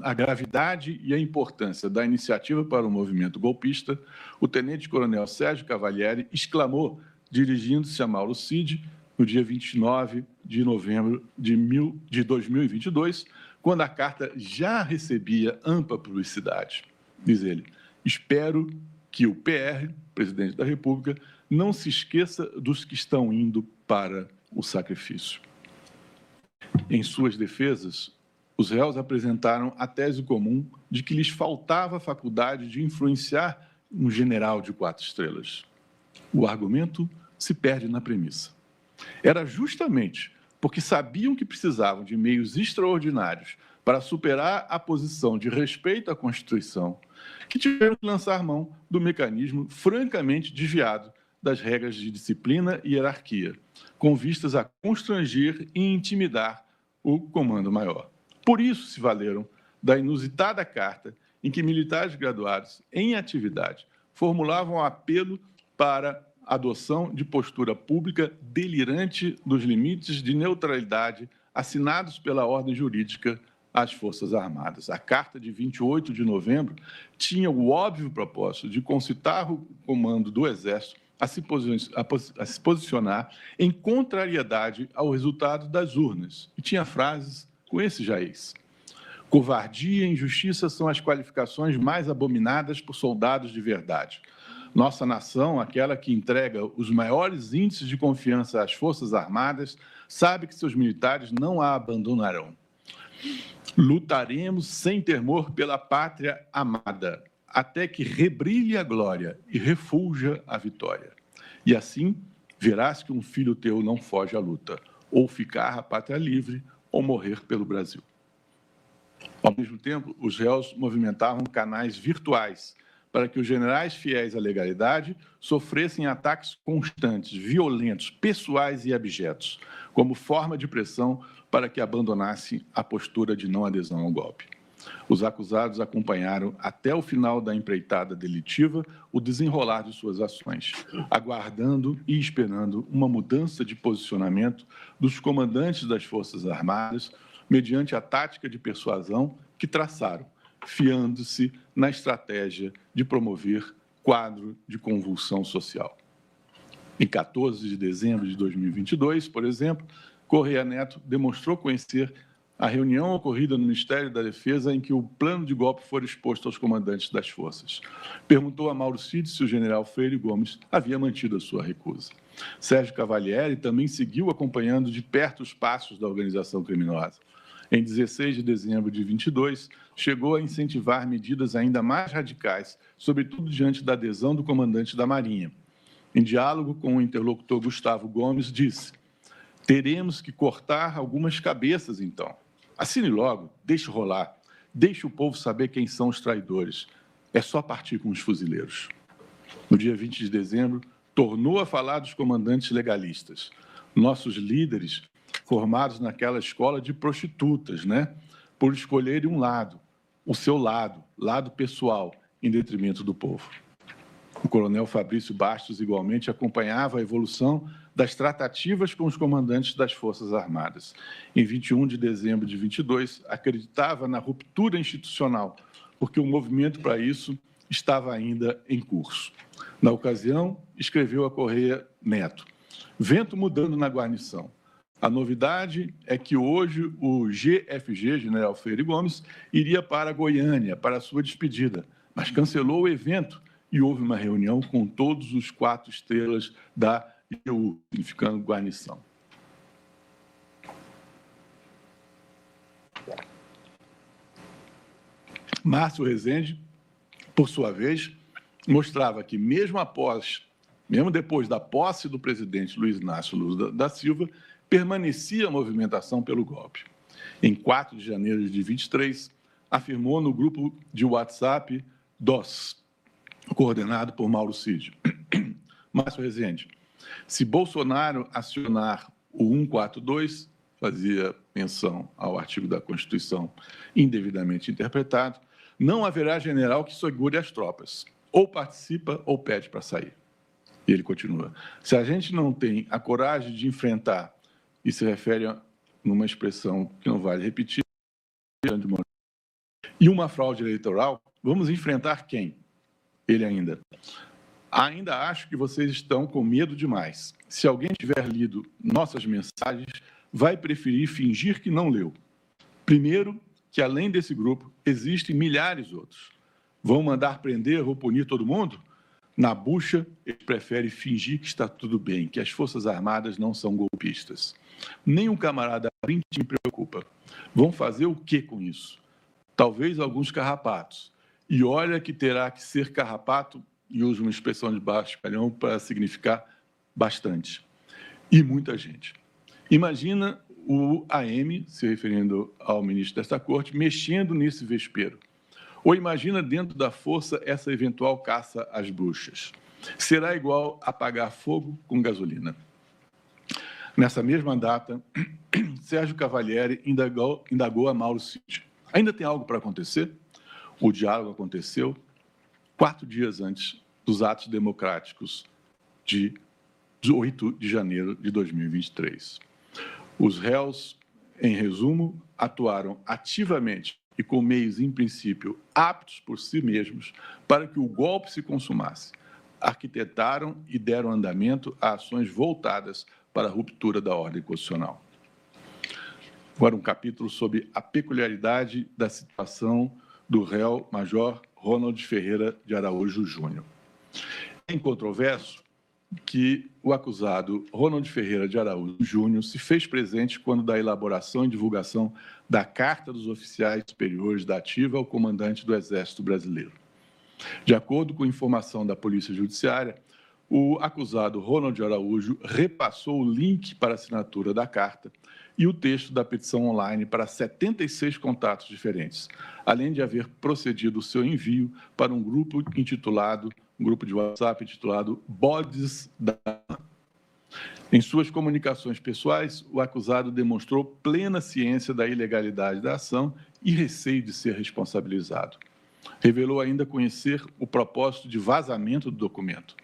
a gravidade e a importância da iniciativa para o movimento golpista, o tenente-coronel Sérgio Cavalieri exclamou, dirigindo-se a Mauro Cid, no dia 29 de novembro de 2022, quando a carta já recebia ampla publicidade. Diz ele: espero que o PR, presidente da República, não se esqueça dos que estão indo para o sacrifício. Em suas defesas, os réus apresentaram a tese comum de que lhes faltava a faculdade de influenciar um general de 4 estrelas. O argumento se perde na premissa. Era justamente porque sabiam que precisavam de meios extraordinários para superar a posição de respeito à Constituição que tiveram que lançar mão do mecanismo francamente desviado das regras de disciplina e hierarquia, com vistas a constranger e intimidar o comando maior. Por isso se valeram da inusitada carta em que militares graduados em atividade formulavam um apelo para a adoção de postura pública delirante dos limites de neutralidade assinados pela ordem jurídica às Forças Armadas. A carta de 28 de novembro tinha o óbvio propósito de concitar o comando do Exército a se posicionar em contrariedade ao resultado das urnas. E tinha frases com esse jaez: covardia e injustiça são as qualificações mais abominadas por soldados de verdade. Nossa nação, aquela que entrega os maiores índices de confiança às Forças Armadas, sabe que seus militares não a abandonarão. Lutaremos sem temor pela pátria amada, até que rebrilhe a glória e refulja a vitória. E assim, verás que um filho teu não foge à luta, ou ficar a pátria livre, ou morrer pelo Brasil. Ao mesmo tempo, os réus movimentavam canais virtuais para que os generais fiéis à legalidade sofressem ataques constantes, violentos, pessoais e abjetos, como forma de pressão para que abandonassem a postura de não adesão ao golpe. Os acusados acompanharam até o final da empreitada delitiva o desenrolar de suas ações, aguardando e esperando uma mudança de posicionamento dos comandantes das Forças Armadas mediante a tática de persuasão que traçaram, fiando-se na estratégia de promover quadro de convulsão social. Em 14 de dezembro de 2022, por exemplo, Correia Neto demonstrou conhecer a reunião ocorrida no Ministério da Defesa em que o plano de golpe foi exposto aos comandantes das forças. Perguntou a Mauro Cid se o general Freire Gomes havia mantido a sua recusa. Sérgio Cavalieri também seguiu acompanhando de perto os passos da organização criminosa. Em 16 de dezembro de 22, chegou a incentivar medidas ainda mais radicais, sobretudo diante da adesão do comandante da Marinha. Em diálogo com o interlocutor Gustavo Gomes, disse: teremos que cortar algumas cabeças, então. Assine logo, deixe rolar, deixe o povo saber quem são os traidores. É só partir com os fuzileiros. No dia 20 de dezembro, tornou a falar dos comandantes legalistas. Nossos líderes, formados naquela escola de prostitutas, por escolherem um lado, o seu lado pessoal, em detrimento do povo. O coronel Fabrício Bastos, igualmente, acompanhava a evolução das tratativas com os comandantes das Forças Armadas. Em 21 de dezembro de 22, acreditava na ruptura institucional, porque o movimento para isso estava ainda em curso. Na ocasião, escreveu a Correia Neto: vento mudando na guarnição. A novidade é que hoje o GFG, General Freire Gomes, iria para Goiânia, para a sua despedida, mas cancelou o evento e houve uma reunião com todos os 4 estrelas da IU, significando guarnição. Márcio Rezende, por sua vez, mostrava que mesmo depois da posse do presidente Luiz Inácio Lula da Silva, permanecia a movimentação pelo golpe. Em 4 de janeiro de 23, afirmou no grupo de WhatsApp DOS, coordenado por Mauro Cid. Márcio Rezende: se Bolsonaro acionar o 142, fazia menção ao artigo da Constituição indevidamente interpretado, não haverá general que segure as tropas. Ou participa ou pede para sair. E ele continua: se a gente não tem a coragem de enfrentar, e se refere a uma expressão que não vale repetir, e uma fraude eleitoral, vamos enfrentar quem? Ele ainda acho que vocês estão com medo demais. Se alguém tiver lido nossas mensagens, vai preferir fingir que não leu. Primeiro, que além desse grupo, existem milhares outros. Vão mandar prender ou punir todo mundo? Na bucha, eles preferem fingir que está tudo bem, que as Forças Armadas não são golpistas. Nem um camarada 20 me preocupa. Vão fazer o que com isso? Talvez alguns carrapatos. E olha que terá que ser carrapato, e uso uma expressão de baixo calhão para significar bastante. E muita gente. Imagina o AM, se referindo ao ministro desta corte, mexendo nesse vespeiro. Ou imagina dentro da força essa eventual caça às bruxas. Será igual apagar fogo com gasolina. Nessa mesma data, Sérgio Cavalieri indagou a Mauro Cid: ainda tem algo para acontecer? O diálogo aconteceu 4 dias antes dos atos democráticos de 8 de janeiro de 2023. Os réus, em resumo, atuaram ativamente e com meios, em princípio, aptos por si mesmos para que o golpe se consumasse. Arquitetaram e deram andamento a ações voltadas para a ruptura da ordem constitucional. Agora um capítulo sobre a peculiaridade da situação do réu Major Ronald Ferreira de Araújo Júnior. É incontroverso que o acusado Ronald Ferreira de Araújo Júnior se fez presente quando da elaboração e divulgação da Carta dos Oficiais Superiores da Ativa ao comandante do Exército Brasileiro. De acordo com informação da Polícia Judiciária, o acusado Ronald Araújo repassou o link para assinatura da carta e o texto da petição online para 76 contatos diferentes, além de haver procedido o seu envio para um grupo de WhatsApp intitulado Bodes da... Em suas comunicações pessoais, o acusado demonstrou plena ciência da ilegalidade da ação e receio de ser responsabilizado. Revelou ainda conhecer o propósito de vazamento do documento.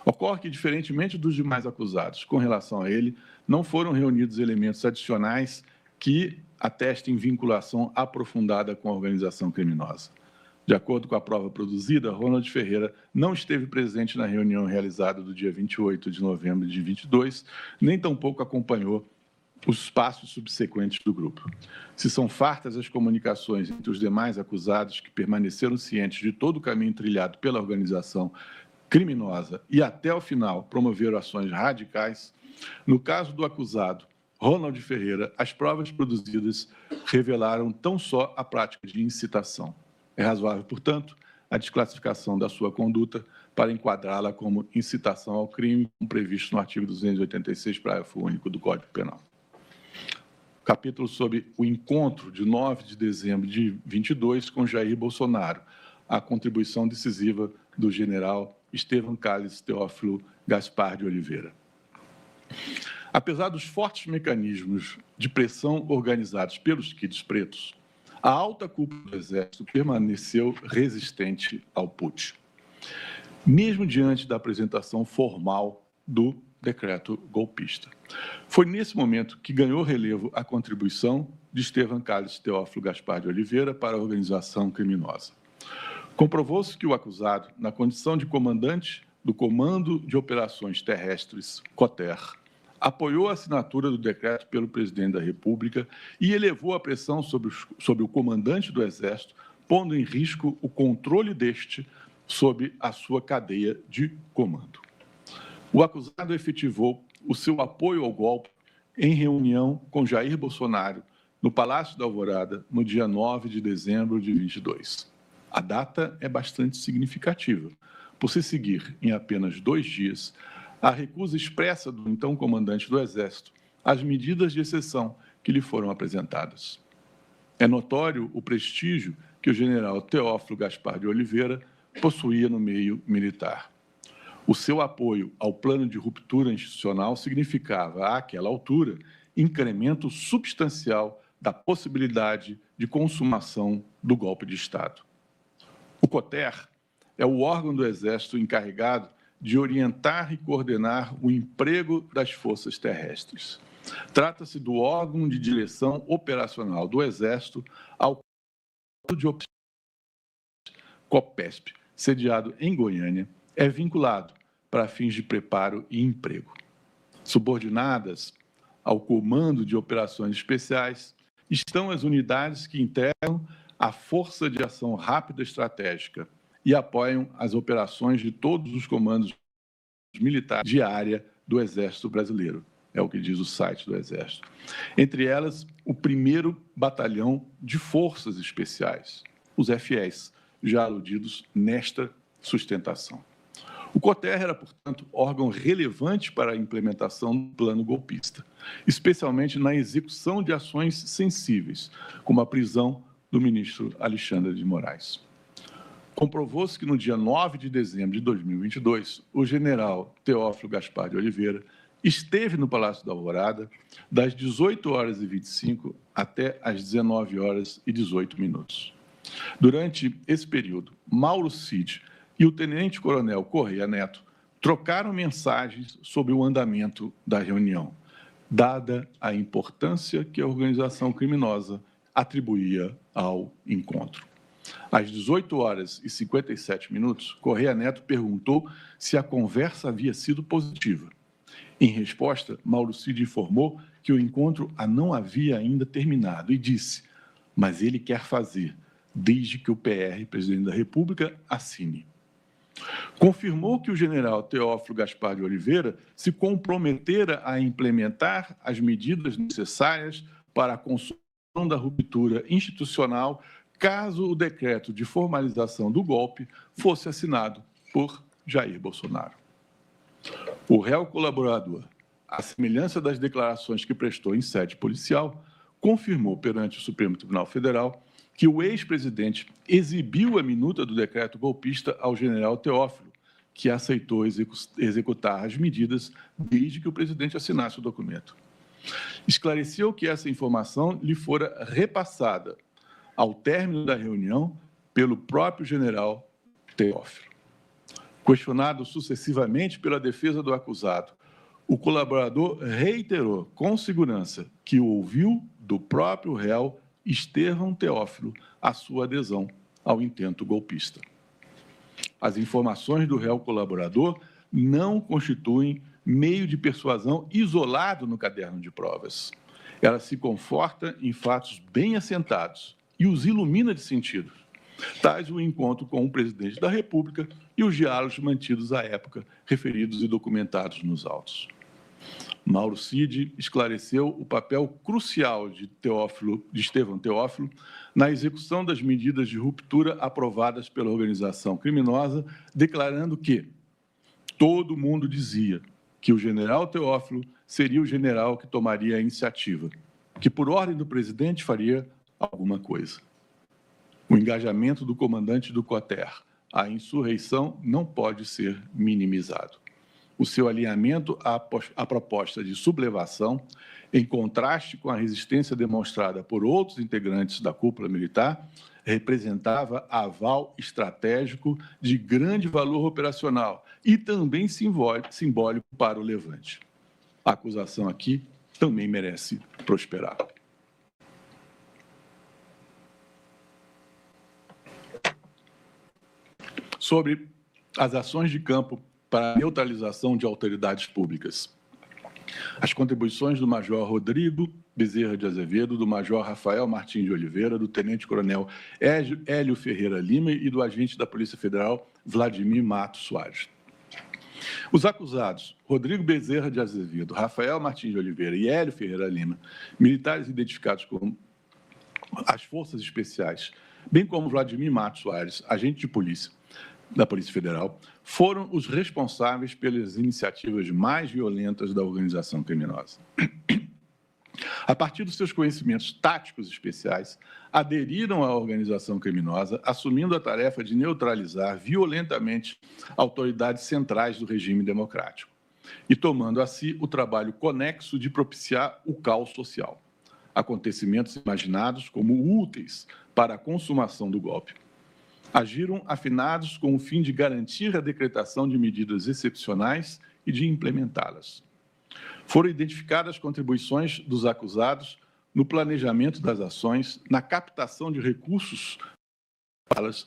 Ocorre que, diferentemente dos demais acusados, com relação a ele, não foram reunidos elementos adicionais que atestem vinculação aprofundada com a organização criminosa. De acordo com a prova produzida, Ronald Ferreira não esteve presente na reunião realizada do dia 28 de novembro de 22, nem tampouco acompanhou os passos subsequentes do grupo. Se são fartas as comunicações entre os demais acusados que permaneceram cientes de todo o caminho trilhado pela organização criminosa e até o final promoveram ações radicais, no caso do acusado Ronald Ferreira, as provas produzidas revelaram tão só a prática de incitação. É razoável, portanto, a desclassificação da sua conduta para enquadrá-la como incitação ao crime, como previsto no artigo 286, parágrafo único do Código Penal. Capítulo sobre o encontro de 9 de dezembro de 22 com Jair Bolsonaro, a contribuição decisiva do general Estevão Calles Teófilo Gaspar de Oliveira. Apesar dos fortes mecanismos de pressão organizados pelos quilos pretos, a alta cúpula do Exército permaneceu resistente ao putsch, mesmo diante da apresentação formal do decreto golpista. Foi nesse momento que ganhou relevo a contribuição de Estevão Calles Teófilo Gaspar de Oliveira para a organização criminosa. Comprovou-se que o acusado, na condição de comandante do Comando de Operações Terrestres, COTER, apoiou a assinatura do decreto pelo presidente da República e elevou a pressão sobre o comandante do Exército, pondo em risco o controle deste sobre a sua cadeia de comando. O acusado efetivou o seu apoio ao golpe em reunião com Jair Bolsonaro no Palácio da Alvorada, no dia 9 de dezembro de 22. A data é bastante significativa, por se seguir em apenas 2 dias a recusa expressa do então comandante do Exército às medidas de exceção que lhe foram apresentadas. É notório o prestígio que o general Teófilo Gaspar de Oliveira possuía no meio militar. O seu apoio ao plano de ruptura institucional significava, àquela altura, incremento substancial da possibilidade de consumação do golpe de Estado. O COTER é o órgão do Exército encarregado de orientar e coordenar o emprego das forças terrestres. Trata-se do órgão de direção operacional do Exército ao de COPESP, sediado em Goiânia, é vinculado para fins de preparo e emprego. Subordinadas ao Comando de Operações Especiais estão as unidades que integram a Força de Ação Rápida Estratégica e apoiam as operações de todos os comandos militares de área do Exército Brasileiro. É o que diz o site do Exército. Entre elas, o 1º Batalhão de Forças Especiais, os FEs, já aludidos nesta sustentação. O COTER era, portanto, órgão relevante para a implementação do plano golpista, especialmente na execução de ações sensíveis, como a prisão do ministro Alexandre de Moraes. Comprovou-se que no dia 9 de dezembro de 2022, o general Teófilo Gaspar de Oliveira esteve no Palácio da Alvorada das 18h25 até as 19h18. Durante esse período, Mauro Cid e o tenente-coronel Correia Neto trocaram mensagens sobre o andamento da reunião, dada a importância que a organização criminosa atribuía ao encontro. Às 18h57, Correia Neto perguntou se a conversa havia sido positiva. Em resposta, Mauro Cid informou que o encontro não havia ainda terminado e disse: mas ele quer fazer, desde que o PR, presidente da República, assine. Confirmou que o general Teófilo Gaspar de Oliveira se comprometera a implementar as medidas necessárias para a consumação da ruptura institucional caso o decreto de formalização do golpe fosse assinado por Jair Bolsonaro. O réu colaborador, à semelhança das declarações que prestou em sede policial, confirmou perante o Supremo Tribunal Federal que o ex-presidente exibiu a minuta do decreto golpista ao general Teófilo, que aceitou executar as medidas desde que o presidente assinasse o documento. Esclareceu que essa informação lhe fora repassada ao término da reunião, pelo próprio general Teófilo. Questionado sucessivamente pela defesa do acusado, o colaborador reiterou com segurança que ouviu do próprio réu Estevão Teófilo a sua adesão ao intento golpista. As informações do réu colaborador não constituem meio de persuasão isolado no caderno de provas. Ela se conforta em fatos bem assentados e os ilumina de sentido, tais o encontro com o presidente da República e os diálogos mantidos à época, referidos e documentados nos autos. Mauro Cid esclareceu o papel crucial de Estevão Teófilo na execução das medidas de ruptura aprovadas pela organização criminosa, declarando que todo mundo dizia que o general Teófilo seria o general que tomaria a iniciativa, que por ordem do presidente faria alguma coisa. O engajamento do comandante do Coter à insurreição não pode ser minimizado. O seu alinhamento à proposta de sublevação, em contraste com a resistência demonstrada por outros integrantes da cúpula militar, representava aval estratégico de grande valor operacional e também simbólico para o Levante. A acusação aqui também merece prosperar. Sobre as ações de campo para a neutralização de autoridades públicas. As contribuições do Major Rodrigo Bezerra de Azevedo, do Major Rafael Martins de Oliveira, do Tenente-Coronel Hélio Ferreira Lima e do agente da Polícia Federal Vladimir Matos Soares. Os acusados, Rodrigo Bezerra de Azevedo, Rafael Martins de Oliveira e Hélio Ferreira Lima, militares identificados como as Forças Especiais, bem como Vladimir Matos Soares, agente de polícia da Polícia Federal, foram os responsáveis pelas iniciativas mais violentas da organização criminosa. A partir dos seus conhecimentos táticos especiais, aderiram à organização criminosa, assumindo a tarefa de neutralizar violentamente autoridades centrais do regime democrático e tomando a si o trabalho conexo de propiciar o caos social, acontecimentos imaginados como úteis para a consumação do golpe. Agiram afinados com o fim de garantir a decretação de medidas excepcionais e de implementá-las. Foram identificadas contribuições dos acusados no planejamento das ações, na captação de recursos para as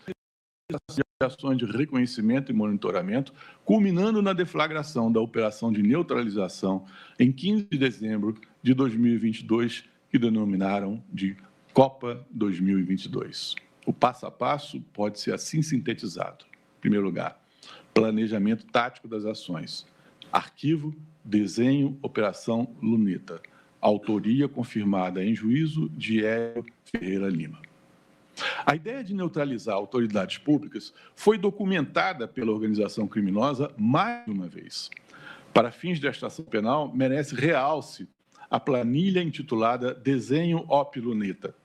ações de reconhecimento e monitoramento, culminando na deflagração da operação de neutralização em 15 de dezembro de 2022, que denominaram de Copa 2022. O passo a passo pode ser assim sintetizado. Em primeiro lugar, planejamento tático das ações. Arquivo, desenho, operação Luneta. Autoria confirmada em juízo de Hélio Ferreira Lima. A ideia de neutralizar autoridades públicas foi documentada pela organização criminosa mais de uma vez. Para fins desta ação penal, merece realce a planilha intitulada Desenho Op Luneta,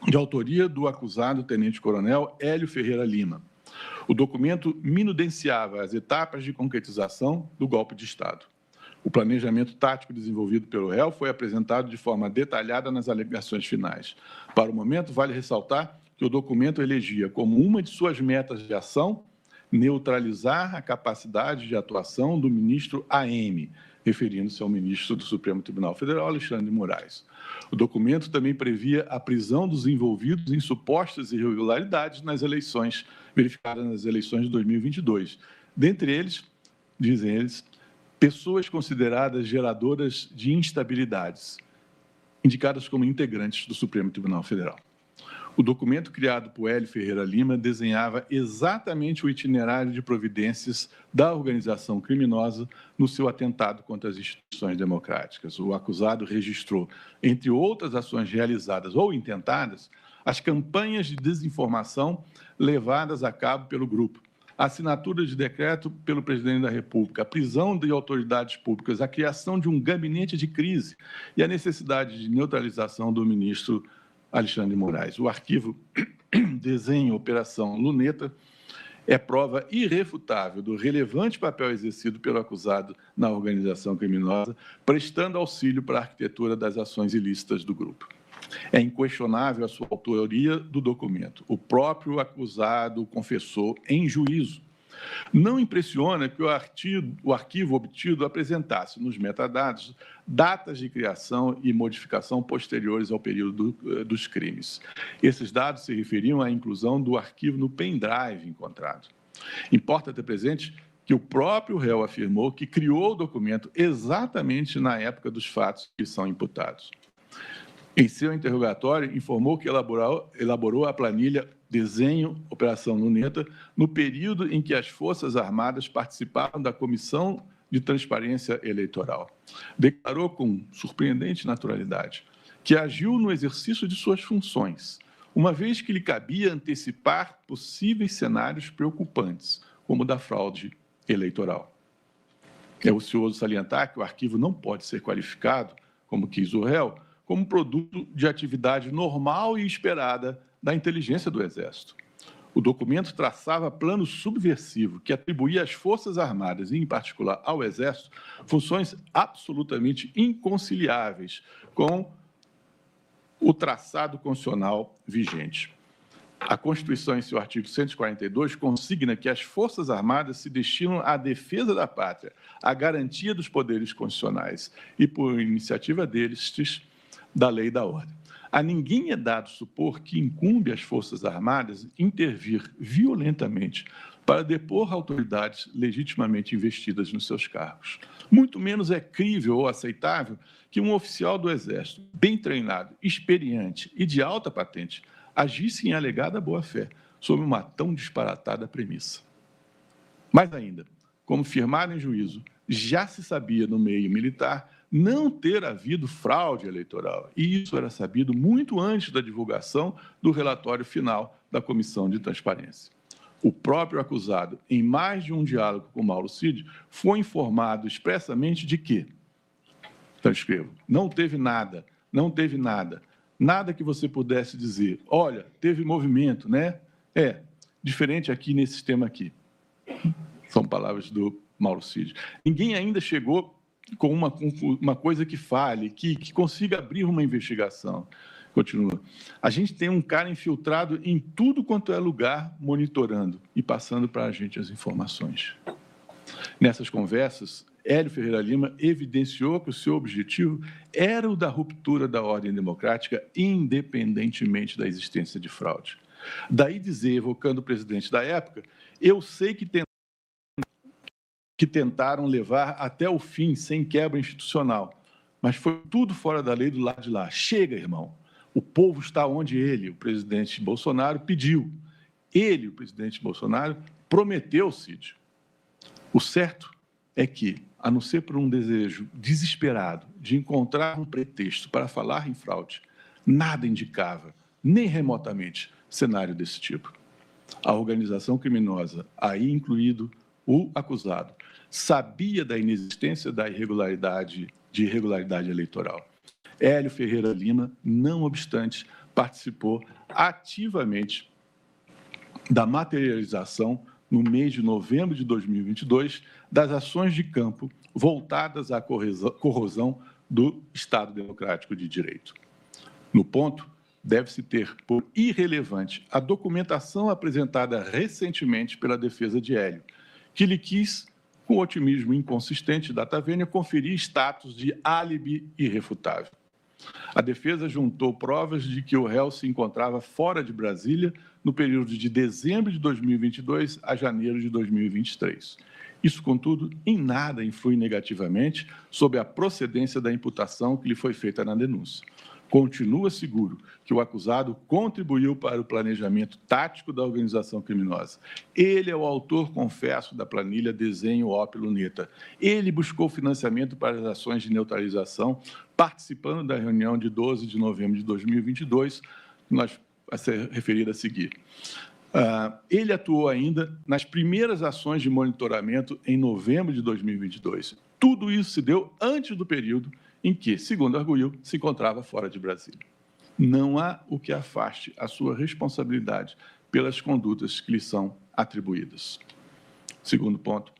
de autoria do acusado tenente-coronel Hélio Ferreira Lima. O documento minudenciava as etapas de concretização do golpe de Estado. O planejamento tático desenvolvido pelo réu foi apresentado de forma detalhada nas alegações finais. Para o momento, vale ressaltar que o documento elegia como uma de suas metas de ação neutralizar a capacidade de atuação do ministro AM, referindo-se ao ministro do Supremo Tribunal Federal, Alexandre de Moraes. O documento também previa a prisão dos envolvidos em supostas irregularidades nas eleições, verificadas nas eleições de 2022. Dentre eles, dizem eles, pessoas consideradas geradoras de instabilidades, indicadas como integrantes do Supremo Tribunal Federal. O documento criado por Hélio Ferreira Lima desenhava exatamente o itinerário de providências da organização criminosa no seu atentado contra as instituições democráticas. O acusado registrou, entre outras ações realizadas ou intentadas, as campanhas de desinformação levadas a cabo pelo grupo, a assinatura de decreto pelo presidente da República, a prisão de autoridades públicas, a criação de um gabinete de crise e a necessidade de neutralização do ministro Alexandre de Moraes. O arquivo Desenho Operação Luneta é prova irrefutável do relevante papel exercido pelo acusado na organização criminosa, prestando auxílio para a arquitetura das ações ilícitas do grupo. É inquestionável a sua autoria do documento. O próprio acusado confessou em juízo. Não impressiona que o arquivo obtido apresentasse nos metadados datas de criação e modificação posteriores ao período dos crimes. Esses dados se referiam à inclusão do arquivo no pendrive encontrado. Importa ter presente que o próprio réu afirmou que criou o documento exatamente na época dos fatos que são imputados. Em seu interrogatório, informou que elaborou a planilha Desenho Operação Luneta no período em que as Forças Armadas participavam da Comissão de Transparência Eleitoral. Declarou com surpreendente naturalidade que agiu no exercício de suas funções, uma vez que lhe cabia antecipar possíveis cenários preocupantes, como o da fraude eleitoral. É ocioso salientar que o arquivo não pode ser qualificado, como quis o réu, como produto de atividade normal e esperada da inteligência do Exército. O documento traçava plano subversivo que atribuía às Forças Armadas, e em particular ao Exército, funções absolutamente inconciliáveis com o traçado constitucional vigente. A Constituição, em seu artigo 142, consigna que as Forças Armadas se destinam à defesa da pátria, à garantia dos poderes constitucionais e, por iniciativa deles, da lei e da ordem. A ninguém é dado supor que incumbe às Forças Armadas intervir violentamente para depor autoridades legitimamente investidas nos seus cargos. Muito menos é crível ou aceitável que um oficial do Exército, bem treinado, experiente e de alta patente, agisse em alegada boa-fé sob uma tão disparatada premissa. Mais ainda, como firmado em juízo, já se sabia no meio militar não ter havido fraude eleitoral, e isso era sabido muito antes da divulgação do relatório final da Comissão de Transparência. O próprio acusado, em mais de um diálogo com Mauro Cid, foi informado expressamente de que, transcrevo, não teve nada, nada que você pudesse dizer, olha, teve movimento, né? Diferente aqui nesse sistema aqui. São palavras do Mauro Cid. Ninguém ainda chegou com uma coisa que fale, que consiga abrir uma investigação. Continua. A gente tem um cara infiltrado em tudo quanto é lugar, monitorando e passando para a gente as informações. Nessas conversas, Hélio Ferreira Lima evidenciou que o seu objetivo era o da ruptura da ordem democrática, independentemente da existência de fraude. Daí dizer, evocando o presidente da época, eu sei que tentaram levar até o fim sem quebra institucional, mas foi tudo fora da lei do lado de lá. Chega, irmão. O povo está onde ele, o presidente Bolsonaro, pediu. Ele, o presidente Bolsonaro, prometeu, Cid. O certo é que, a não ser por um desejo desesperado de encontrar um pretexto para falar em fraude, nada indicava, nem remotamente, cenário desse tipo. A organização criminosa, aí incluído o acusado, sabia da inexistência da irregularidade eleitoral. Hélio Ferreira Lima, não obstante, participou ativamente da materialização, no mês de novembro de 2022, das ações de campo voltadas à corrosão do Estado Democrático de Direito. No ponto, deve-se ter por irrelevante a documentação apresentada recentemente pela defesa de Hélio, que lhe quis, com otimismo inconsistente data vênia, conferir status de álibi irrefutável. A defesa juntou provas de que o réu se encontrava fora de Brasília no período de dezembro de 2022 a janeiro de 2023. Isso, contudo, em nada influi negativamente sobre a procedência da imputação que lhe foi feita na denúncia. Continua seguro que o acusado contribuiu para o planejamento tático da organização criminosa. Ele é o autor, confesso, da planilha Desenho Op Luneta. Ele buscou financiamento para as ações de neutralização, participando da reunião de 12 de novembro de 2022, que vai ser referida a seguir. Ele atuou ainda nas primeiras ações de monitoramento em novembro de 2022. Tudo isso se deu antes do período em que, segundo arguiu, se encontrava fora de Brasília. Não há o que afaste a sua responsabilidade pelas condutas que lhe são atribuídas. Segundo ponto,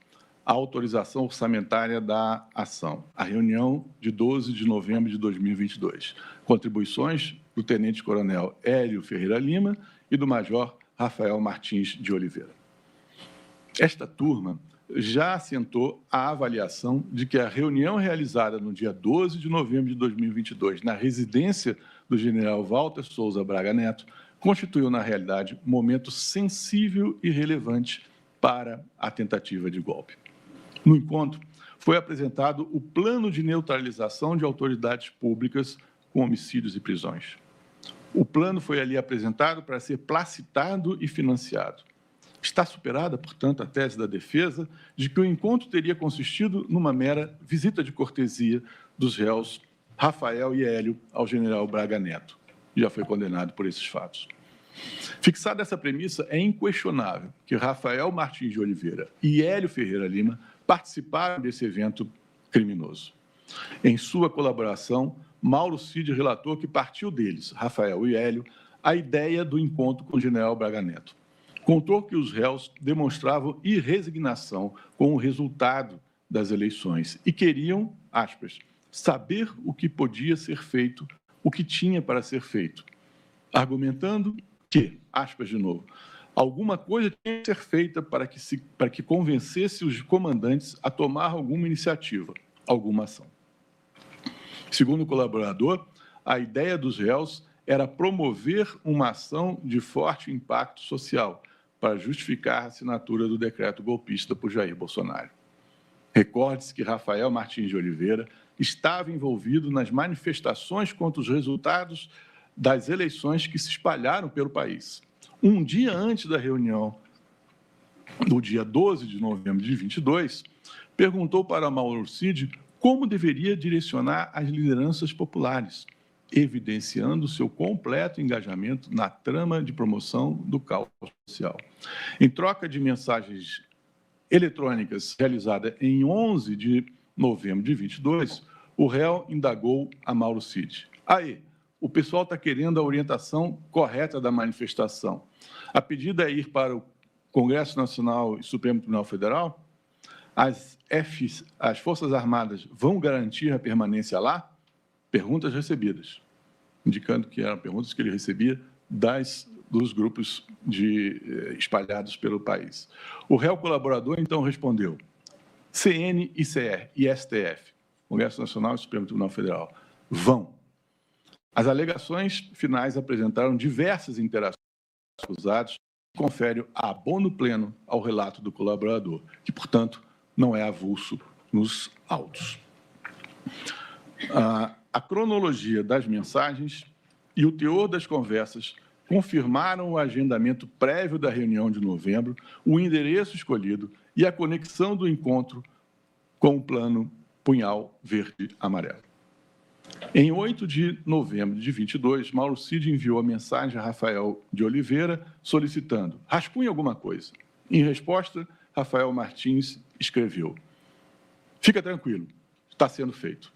a autorização orçamentária da ação, a reunião de 12 de novembro de 2022. Contribuições do tenente-coronel Hélio Ferreira Lima e do major Rafael Martins de Oliveira. Esta turma já assentou a avaliação de que a reunião realizada no dia 12 de novembro de 2022, na residência do general Walter Souza Braga Neto, constituiu, na realidade, momento sensível e relevante para a tentativa de golpe. No encontro, foi apresentado o plano de neutralização de autoridades públicas com homicídios e prisões. O plano foi ali apresentado para ser placitado e financiado. Está superada, portanto, a tese da defesa de que o encontro teria consistido numa mera visita de cortesia dos réus Rafael e Hélio ao general Braga Neto. Já foi condenado por esses fatos. Fixada essa premissa, é inquestionável que Rafael Martins de Oliveira e Hélio Ferreira Lima participaram desse evento criminoso. Em sua colaboração, Mauro Cid relatou que partiu deles, Rafael e Hélio, a ideia do encontro com o general Braga Neto. Contou que os réus demonstravam irresignação com o resultado das eleições e queriam, aspas, saber o que podia ser feito, o que tinha para ser feito, argumentando que, aspas de novo, alguma coisa tinha que ser feita para que convencesse os comandantes a tomar alguma iniciativa, alguma ação. Segundo o colaborador, a ideia dos réus era promover uma ação de forte impacto social, para justificar a assinatura do decreto golpista por Jair Bolsonaro. Recorde-se que Rafael Martins de Oliveira estava envolvido nas manifestações contra os resultados das eleições que se espalharam pelo país. Um dia antes da reunião, no dia 12 de novembro de 22, perguntou para Mauro Cid como deveria direcionar as lideranças populares, evidenciando seu completo engajamento na trama de promoção do caos social. Em troca de mensagens eletrônicas realizada em 11 de novembro de 22, o réu indagou a Mauro Cid. Aí, o pessoal está querendo a orientação correta da manifestação. A pedida é ir para o Congresso Nacional e Supremo Tribunal Federal? As Forças Armadas vão garantir a permanência lá? Perguntas recebidas, indicando que eram perguntas que ele recebia dos grupos espalhados pelo país. O réu colaborador, então, respondeu: CN, ICR e STF, Congresso Nacional e Supremo Tribunal Federal, vão. As alegações finais apresentaram diversas interações com os acusados que conferem abono pleno ao relato do colaborador, que, portanto, não é avulso nos autos. A cronologia das mensagens e o teor das conversas confirmaram o agendamento prévio da reunião de novembro, o endereço escolhido e a conexão do encontro com o plano Punhal Verde-Amarelo. Em 8 de novembro de 22, Mauro Cid enviou a mensagem a Rafael de Oliveira solicitando: rascunhe alguma coisa. Em resposta, Rafael Martins escreveu: fica tranquilo, está sendo feito.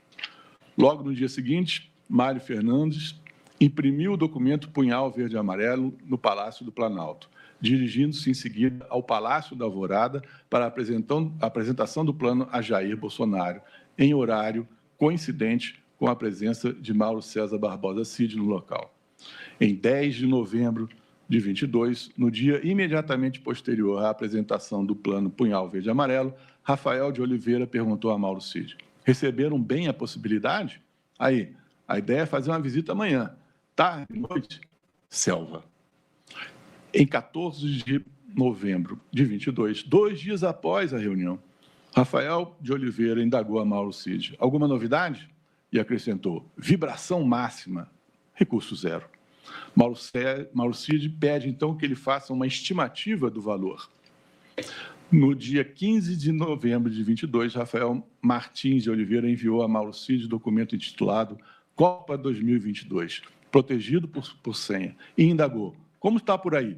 Logo no dia seguinte, Mário Fernandes imprimiu o documento Punhal Verde e Amarelo no Palácio do Planalto, dirigindo-se em seguida ao Palácio da Alvorada para a apresentação do plano a Jair Bolsonaro, em horário coincidente com a presença de Mauro César Barbosa Cid no local. Em 10 de novembro de 22, no dia imediatamente posterior à apresentação do plano Punhal Verde e Amarelo, Rafael de Oliveira perguntou a Mauro Cid: receberam bem a possibilidade? Aí, a ideia é fazer uma visita amanhã. Tarde, noite, selva. Em 14 de novembro de 22, 2 dias após a reunião, Rafael de Oliveira indagou a Mauro Cid: alguma novidade? E acrescentou: vibração máxima, recurso zero. Mauro Cid pede, então, que ele faça uma estimativa do valor. No dia 15 de novembro de 22, Rafael Martins de Oliveira enviou a Mauro Cid documento intitulado Copa 2022, protegido por senha, e indagou: como está por aí?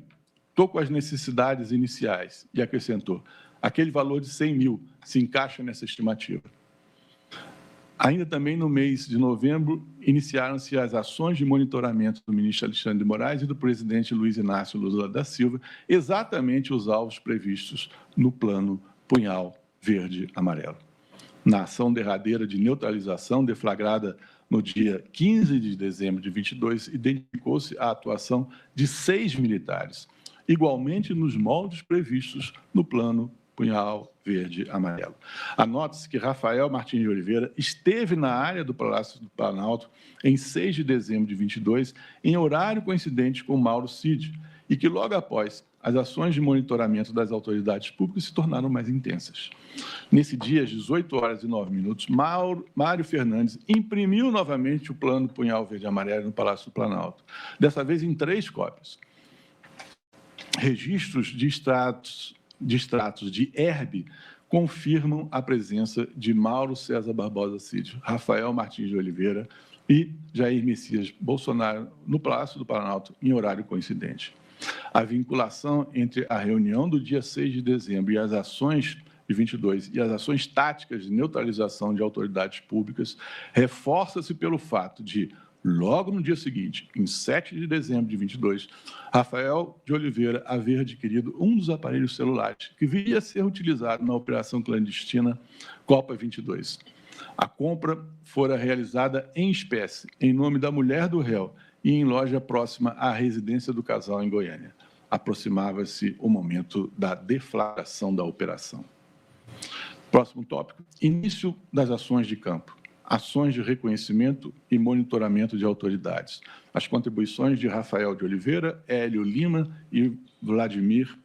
Estou com as necessidades iniciais. E acrescentou: aquele valor de 100 mil se encaixa nessa estimativa. Ainda também no mês de novembro, iniciaram-se as ações de monitoramento do ministro Alexandre de Moraes e do presidente Luiz Inácio Lula da Silva, exatamente os alvos previstos no plano Punhal verde, amarelo. Na ação derradeira de neutralização, deflagrada no dia 15 de dezembro de 22, identificou-se a atuação de 6 militares, igualmente nos moldes previstos no plano punhal verde-amarelo. Anote-se que Rafael Martins de Oliveira esteve na área do Palácio do Planalto em 6 de dezembro de 22, em horário coincidente com Mauro Cid, e que logo após as ações de monitoramento das autoridades públicas se tornaram mais intensas. Nesse dia, às 18 horas e 9 minutos, Mário Fernandes imprimiu novamente o plano punhal verde-amarelo no Palácio do Planalto, dessa vez em 3 cópias. Registros de extratos de herbe confirmam a presença de Mauro César Barbosa Cid, Rafael Martins de Oliveira e Jair Messias Bolsonaro no Palácio do Planalto em horário coincidente. A vinculação entre a reunião do dia 6 de dezembro e as ações de 22 e as ações táticas de neutralização de autoridades públicas reforça-se pelo fato de, logo no dia seguinte, em 7 de dezembro de 22, Rafael de Oliveira haver adquirido um dos aparelhos celulares que viria a ser utilizado na operação clandestina Copa 22. A compra fora realizada em espécie, em nome da mulher do réu e em loja próxima à residência do casal em Goiânia. Aproximava-se o momento da deflagração da operação. Próximo tópico: início das ações de campo. Ações de reconhecimento e monitoramento de autoridades. As contribuições de Rafael de Oliveira, Hélio Lima e Vladimir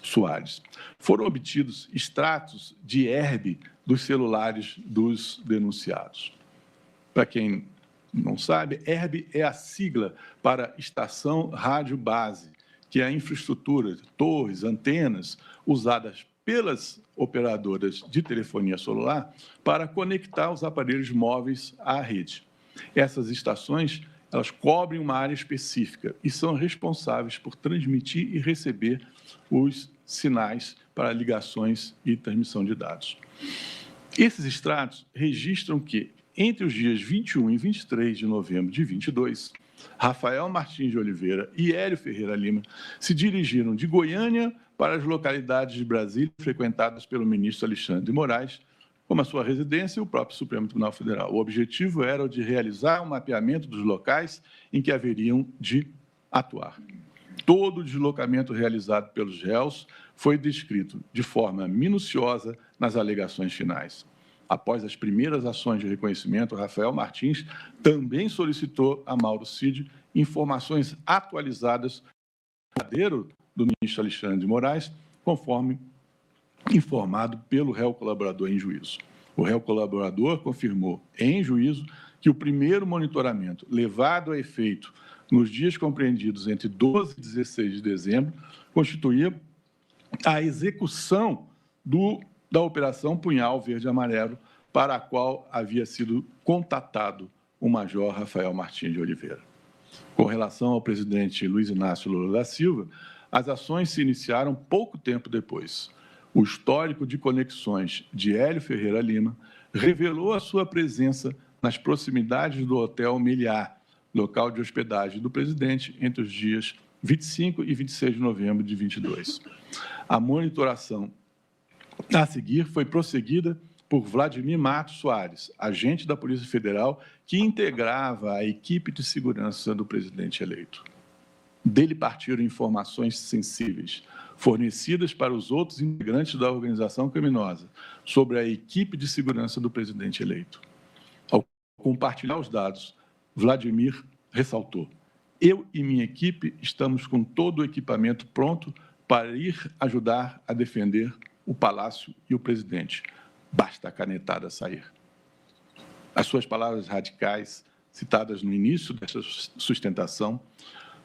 Soares. Foram obtidos extratos de herbe dos celulares dos denunciados. Para quem não sabe, herbe é a sigla para Estação Rádio Base, que é a infraestrutura, torres, antenas, usadas pelas operadoras de telefonia celular para conectar os aparelhos móveis à rede. Essas estações, elas cobrem uma área específica e são responsáveis por transmitir e receber os sinais para ligações e transmissão de dados. Esses extratos registram que, entre os dias 21 e 23 de novembro de 22, Rafael Martins de Oliveira e Hélio Ferreira Lima se dirigiram de Goiânia para as localidades de Brasília frequentadas pelo ministro Alexandre de Moraes, como a sua residência e o próprio Supremo Tribunal Federal. O objetivo era o de realizar um mapeamento dos locais em que haveriam de atuar. Todo o deslocamento realizado pelos réus foi descrito de forma minuciosa nas alegações finais. Após as primeiras ações de reconhecimento, Rafael Martins também solicitou a Mauro Cid informações atualizadas do paradeiro do ministro Alexandre de Moraes, conforme informado pelo réu colaborador em juízo. O réu colaborador confirmou em juízo que o primeiro monitoramento levado a efeito nos dias compreendidos entre 12 e 16 de dezembro constituía a execução da Operação Punhal Verde-Amarelo, para a qual havia sido contatado o major Rafael Martins de Oliveira. Com relação ao presidente Luiz Inácio Lula da Silva, as ações se iniciaram pouco tempo depois. O histórico de conexões de Hélio Ferreira Lima revelou a sua presença nas proximidades do Hotel Meliá, local de hospedagem do presidente, entre os dias 25 e 26 de novembro de 22. A monitoração a seguir foi prosseguida por Vladimir Matos Soares, agente da Polícia Federal que integrava a equipe de segurança do presidente eleito. Dele partiram informações sensíveis, fornecidas para os outros integrantes da organização criminosa, sobre a equipe de segurança do presidente eleito. Ao compartilhar os dados, Vladimir ressaltou: eu e minha equipe estamos com todo o equipamento pronto para ir ajudar a defender o Palácio e o presidente. Basta a canetada sair. As suas palavras radicais, citadas no início desta sustentação,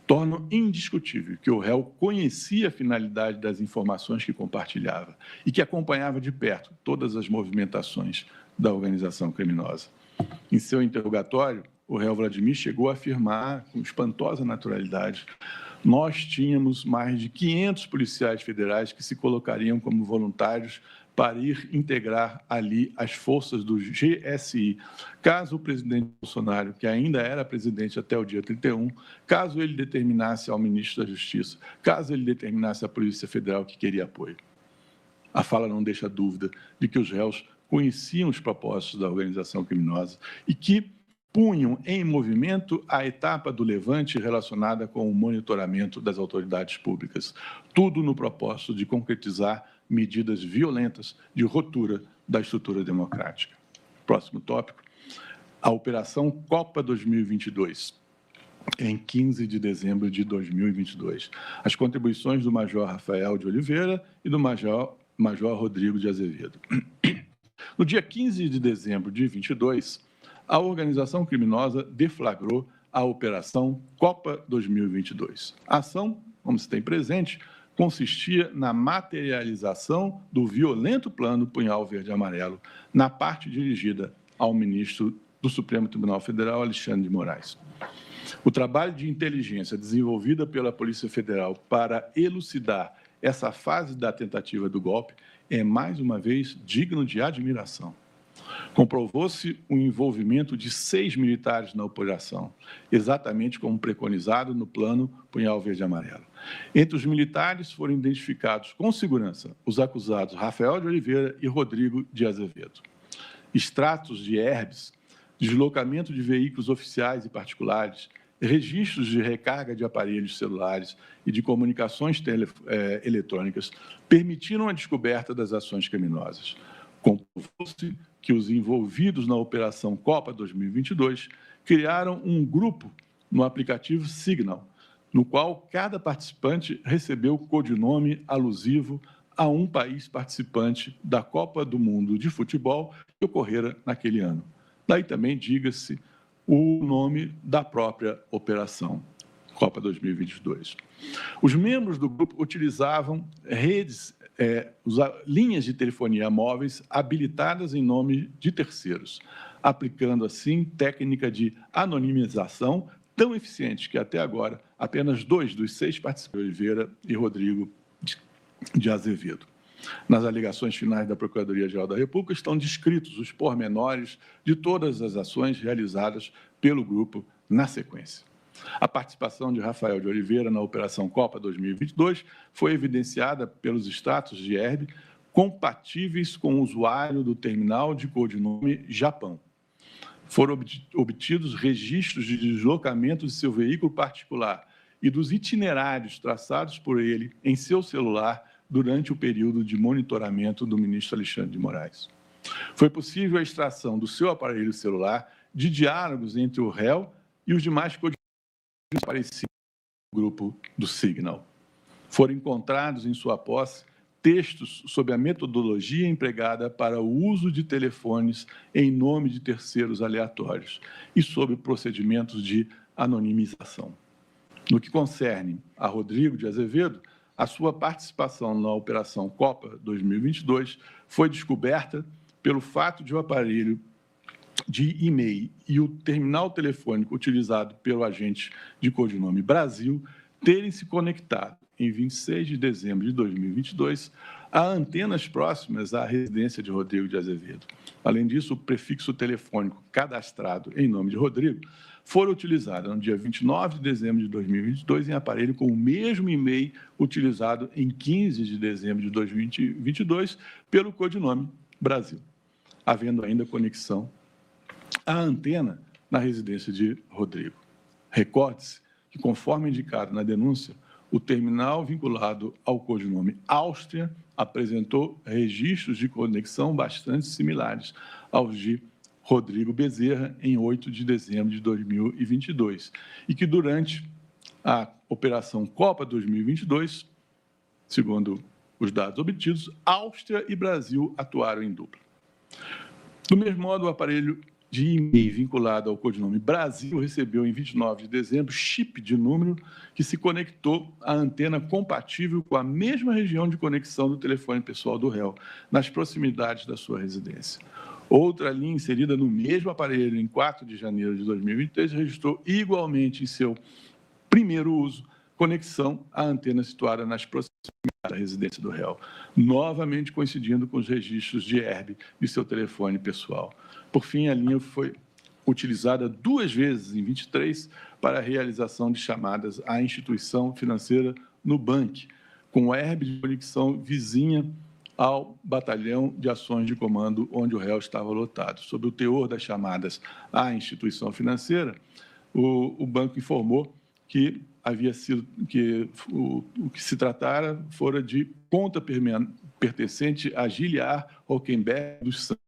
tornam indiscutível que o réu conhecia a finalidade das informações que compartilhava e que acompanhava de perto todas as movimentações da organização criminosa. Em seu interrogatório, o réu Vladimir chegou a afirmar com espantosa naturalidade: nós tínhamos mais de 500 policiais federais que se colocariam como voluntários para ir integrar ali as forças do GSI, caso o presidente Bolsonaro, que ainda era presidente até o dia 31, caso ele determinasse ao ministro da Justiça, caso ele determinasse à Polícia Federal que queria apoio. A fala não deixa dúvida de que os réus conheciam os propósitos da organização criminosa e que punham em movimento a etapa do levante relacionada com o monitoramento das autoridades públicas, tudo no propósito de concretizar medidas violentas de ruptura da estrutura democrática. Próximo tópico, a Operação Copa 2022. Em 15 de dezembro de 2022. As contribuições do Major Rafael de Oliveira e do Major Rodrigo de Azevedo. No dia 15 de dezembro de 2022, a organização criminosa deflagrou a Operação Copa 2022. A ação, como se tem presente, consistia na materialização do violento plano Punhal Verde e Amarelo na parte dirigida ao ministro do Supremo Tribunal Federal, Alexandre de Moraes. O trabalho de inteligência desenvolvida pela Polícia Federal para elucidar essa fase da tentativa do golpe é, mais uma vez, digno de admiração. Comprovou-se o envolvimento de 6 militares na operação, exatamente como preconizado no plano Punhal Verde e Amarelo. Entre os militares foram identificados com segurança os acusados Rafael de Oliveira e Rodrigo de Azevedo. Extratos de herbes, deslocamento de veículos oficiais e particulares, registros de recarga de aparelhos celulares e de comunicações eletrônicas permitiram a descoberta das ações criminosas. Comprovou-se que os envolvidos na Operação Copa 2022 criaram um grupo no aplicativo Signal, no qual cada participante recebeu o codinome alusivo a um país participante da Copa do Mundo de Futebol que ocorrera naquele ano. Daí também diga-se o nome da própria operação, Copa 2022. Os membros do grupo utilizavam linhas de telefonia móveis habilitadas em nome de terceiros, aplicando, assim, técnica de anonimização tão eficiente que, até agora, apenas 2 dos 6 participantes, Oliveira e Rodrigo de Azevedo. Nas alegações finais da Procuradoria-Geral da República estão descritos os pormenores de todas as ações realizadas pelo grupo na sequência. A participação de Rafael de Oliveira na Operação Copa 2022 foi evidenciada pelos status de herb compatíveis com o usuário do terminal de codinome Japão. Foram obtidos registros de deslocamento de seu veículo particular e dos itinerários traçados por ele em seu celular durante o período de monitoramento do ministro Alexandre de Moraes. Foi possível a extração do seu aparelho celular de diálogos entre o réu e os demais codinomes aparecidos no grupo do Signal. Foram encontrados em sua posse textos sobre a metodologia empregada para o uso de telefones em nome de terceiros aleatórios e sobre procedimentos de anonimização. No que concerne a Rodrigo de Azevedo, a sua participação na Operação Copa 2022 foi descoberta pelo fato de o aparelho de e-mail e o terminal telefônico utilizado pelo agente de codinome Brasil terem se conectado em 26 de dezembro de 2022 a antenas próximas à residência de Rodrigo de Azevedo. Além disso, o prefixo telefônico cadastrado em nome de Rodrigo foram utilizados no dia 29 de dezembro de 2022 em aparelho com o mesmo e-mail utilizado em 15 de dezembro de 2022 pelo codinome Brasil, havendo ainda conexão à antena na residência de Rodrigo. Recorde-se que, conforme indicado na denúncia, o terminal vinculado ao codinome Áustria apresentou registros de conexão bastante similares aos de Rodrigo Bezerra, em 8 de dezembro de 2022, e que durante a Operação Copa 2022, segundo os dados obtidos, Áustria e Brasil atuaram em dupla. Do mesmo modo, o aparelho de e-mail vinculado ao codinome Brasil recebeu, em 29 de dezembro, chip de número que se conectou à antena compatível com a mesma região de conexão do telefone pessoal do réu, nas proximidades da sua residência. Outra linha inserida no mesmo aparelho, em 4 de janeiro de 2023, registrou igualmente em seu primeiro uso conexão à antena situada nas proximidades da residência do réu, novamente coincidindo com os registros de herb de seu telefone pessoal. Por fim, a linha foi utilizada 2 vezes em 23 para a realização de chamadas à instituição financeira Nubank, com herb de conexão vizinha ao batalhão de ações de comando onde o réu estava lotado. Sobre o teor das chamadas à instituição financeira, o banco informou que havia sido que o que se tratara fora de conta pertencente a Giliar Hockenberg dos Santos.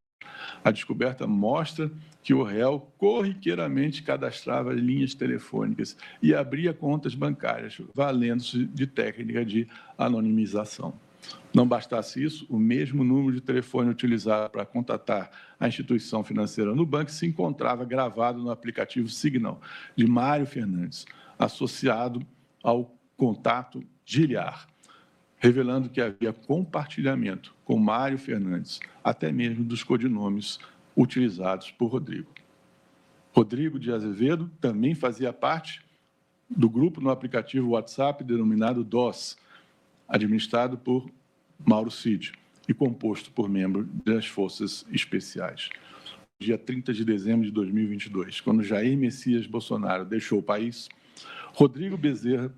A descoberta mostra que o réu corriqueiramente cadastrava linhas telefônicas e abria contas bancárias, valendo-se de técnica de anonimização. Não bastasse isso, o mesmo número de telefone utilizado para contatar a instituição financeira no banco se encontrava gravado no aplicativo Signal, de Mário Fernandes, associado ao contato Giliar, revelando que havia compartilhamento com Mário Fernandes, até mesmo dos codinomes utilizados por Rodrigo. Rodrigo de Azevedo também fazia parte do grupo no aplicativo WhatsApp denominado DOS, administrado por Mauro Cid e composto por membros das Forças Especiais. Dia 30 de dezembro de 2022, quando Jair Messias Bolsonaro deixou o país, Rodrigo Bezerra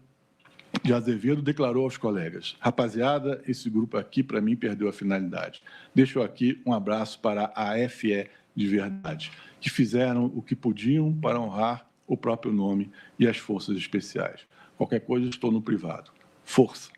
de Azevedo declarou aos colegas: rapaziada, esse grupo aqui, para mim, perdeu a finalidade. Deixo aqui um abraço para a FE de verdade, que fizeram o que podiam para honrar o próprio nome e as forças especiais. Qualquer coisa, estou no privado. Força!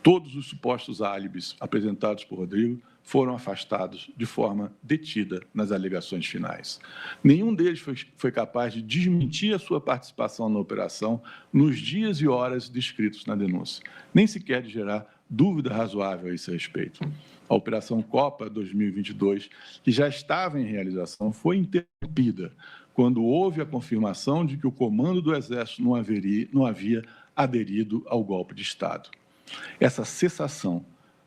Todos os supostos álibis apresentados por Rodrigo foram afastados de forma detida nas alegações finais. Nenhum deles foi capaz de desmentir a sua participação na operação nos dias e horas descritos na denúncia, nem sequer de gerar dúvida razoável a esse respeito. A Operação Copa 2022, que já estava em realização, foi interrompida quando houve a confirmação de que o comando do Exército não havia aderido ao golpe de Estado. Essa cessação,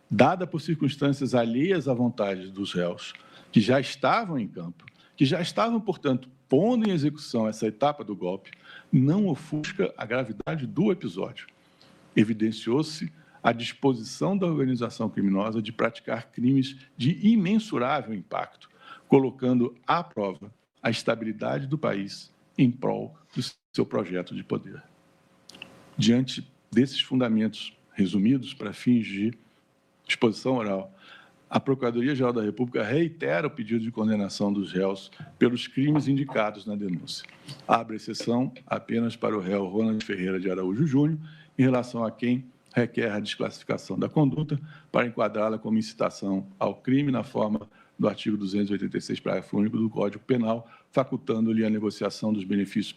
dada por circunstâncias alheias à vontade dos réus, que já estavam em campo, que já estavam, portanto, pondo em execução essa etapa do golpe, não ofusca a gravidade do episódio. Evidenciou-se a disposição da organização criminosa de praticar crimes de imensurável impacto, colocando à prova a estabilidade do país em prol do seu projeto de poder. Diante desses fundamentos resumidos para fins de exposição oral, a Procuradoria-Geral da República reitera o pedido de condenação dos réus pelos crimes indicados na denúncia. Abre exceção apenas para o réu Ronald Ferreira de Araújo Júnior, em relação a quem requer a desclassificação da conduta para enquadrá-la como incitação ao crime na forma do artigo 286, parágrafo único do Código Penal, facultando-lhe a negociação dos benefícios penais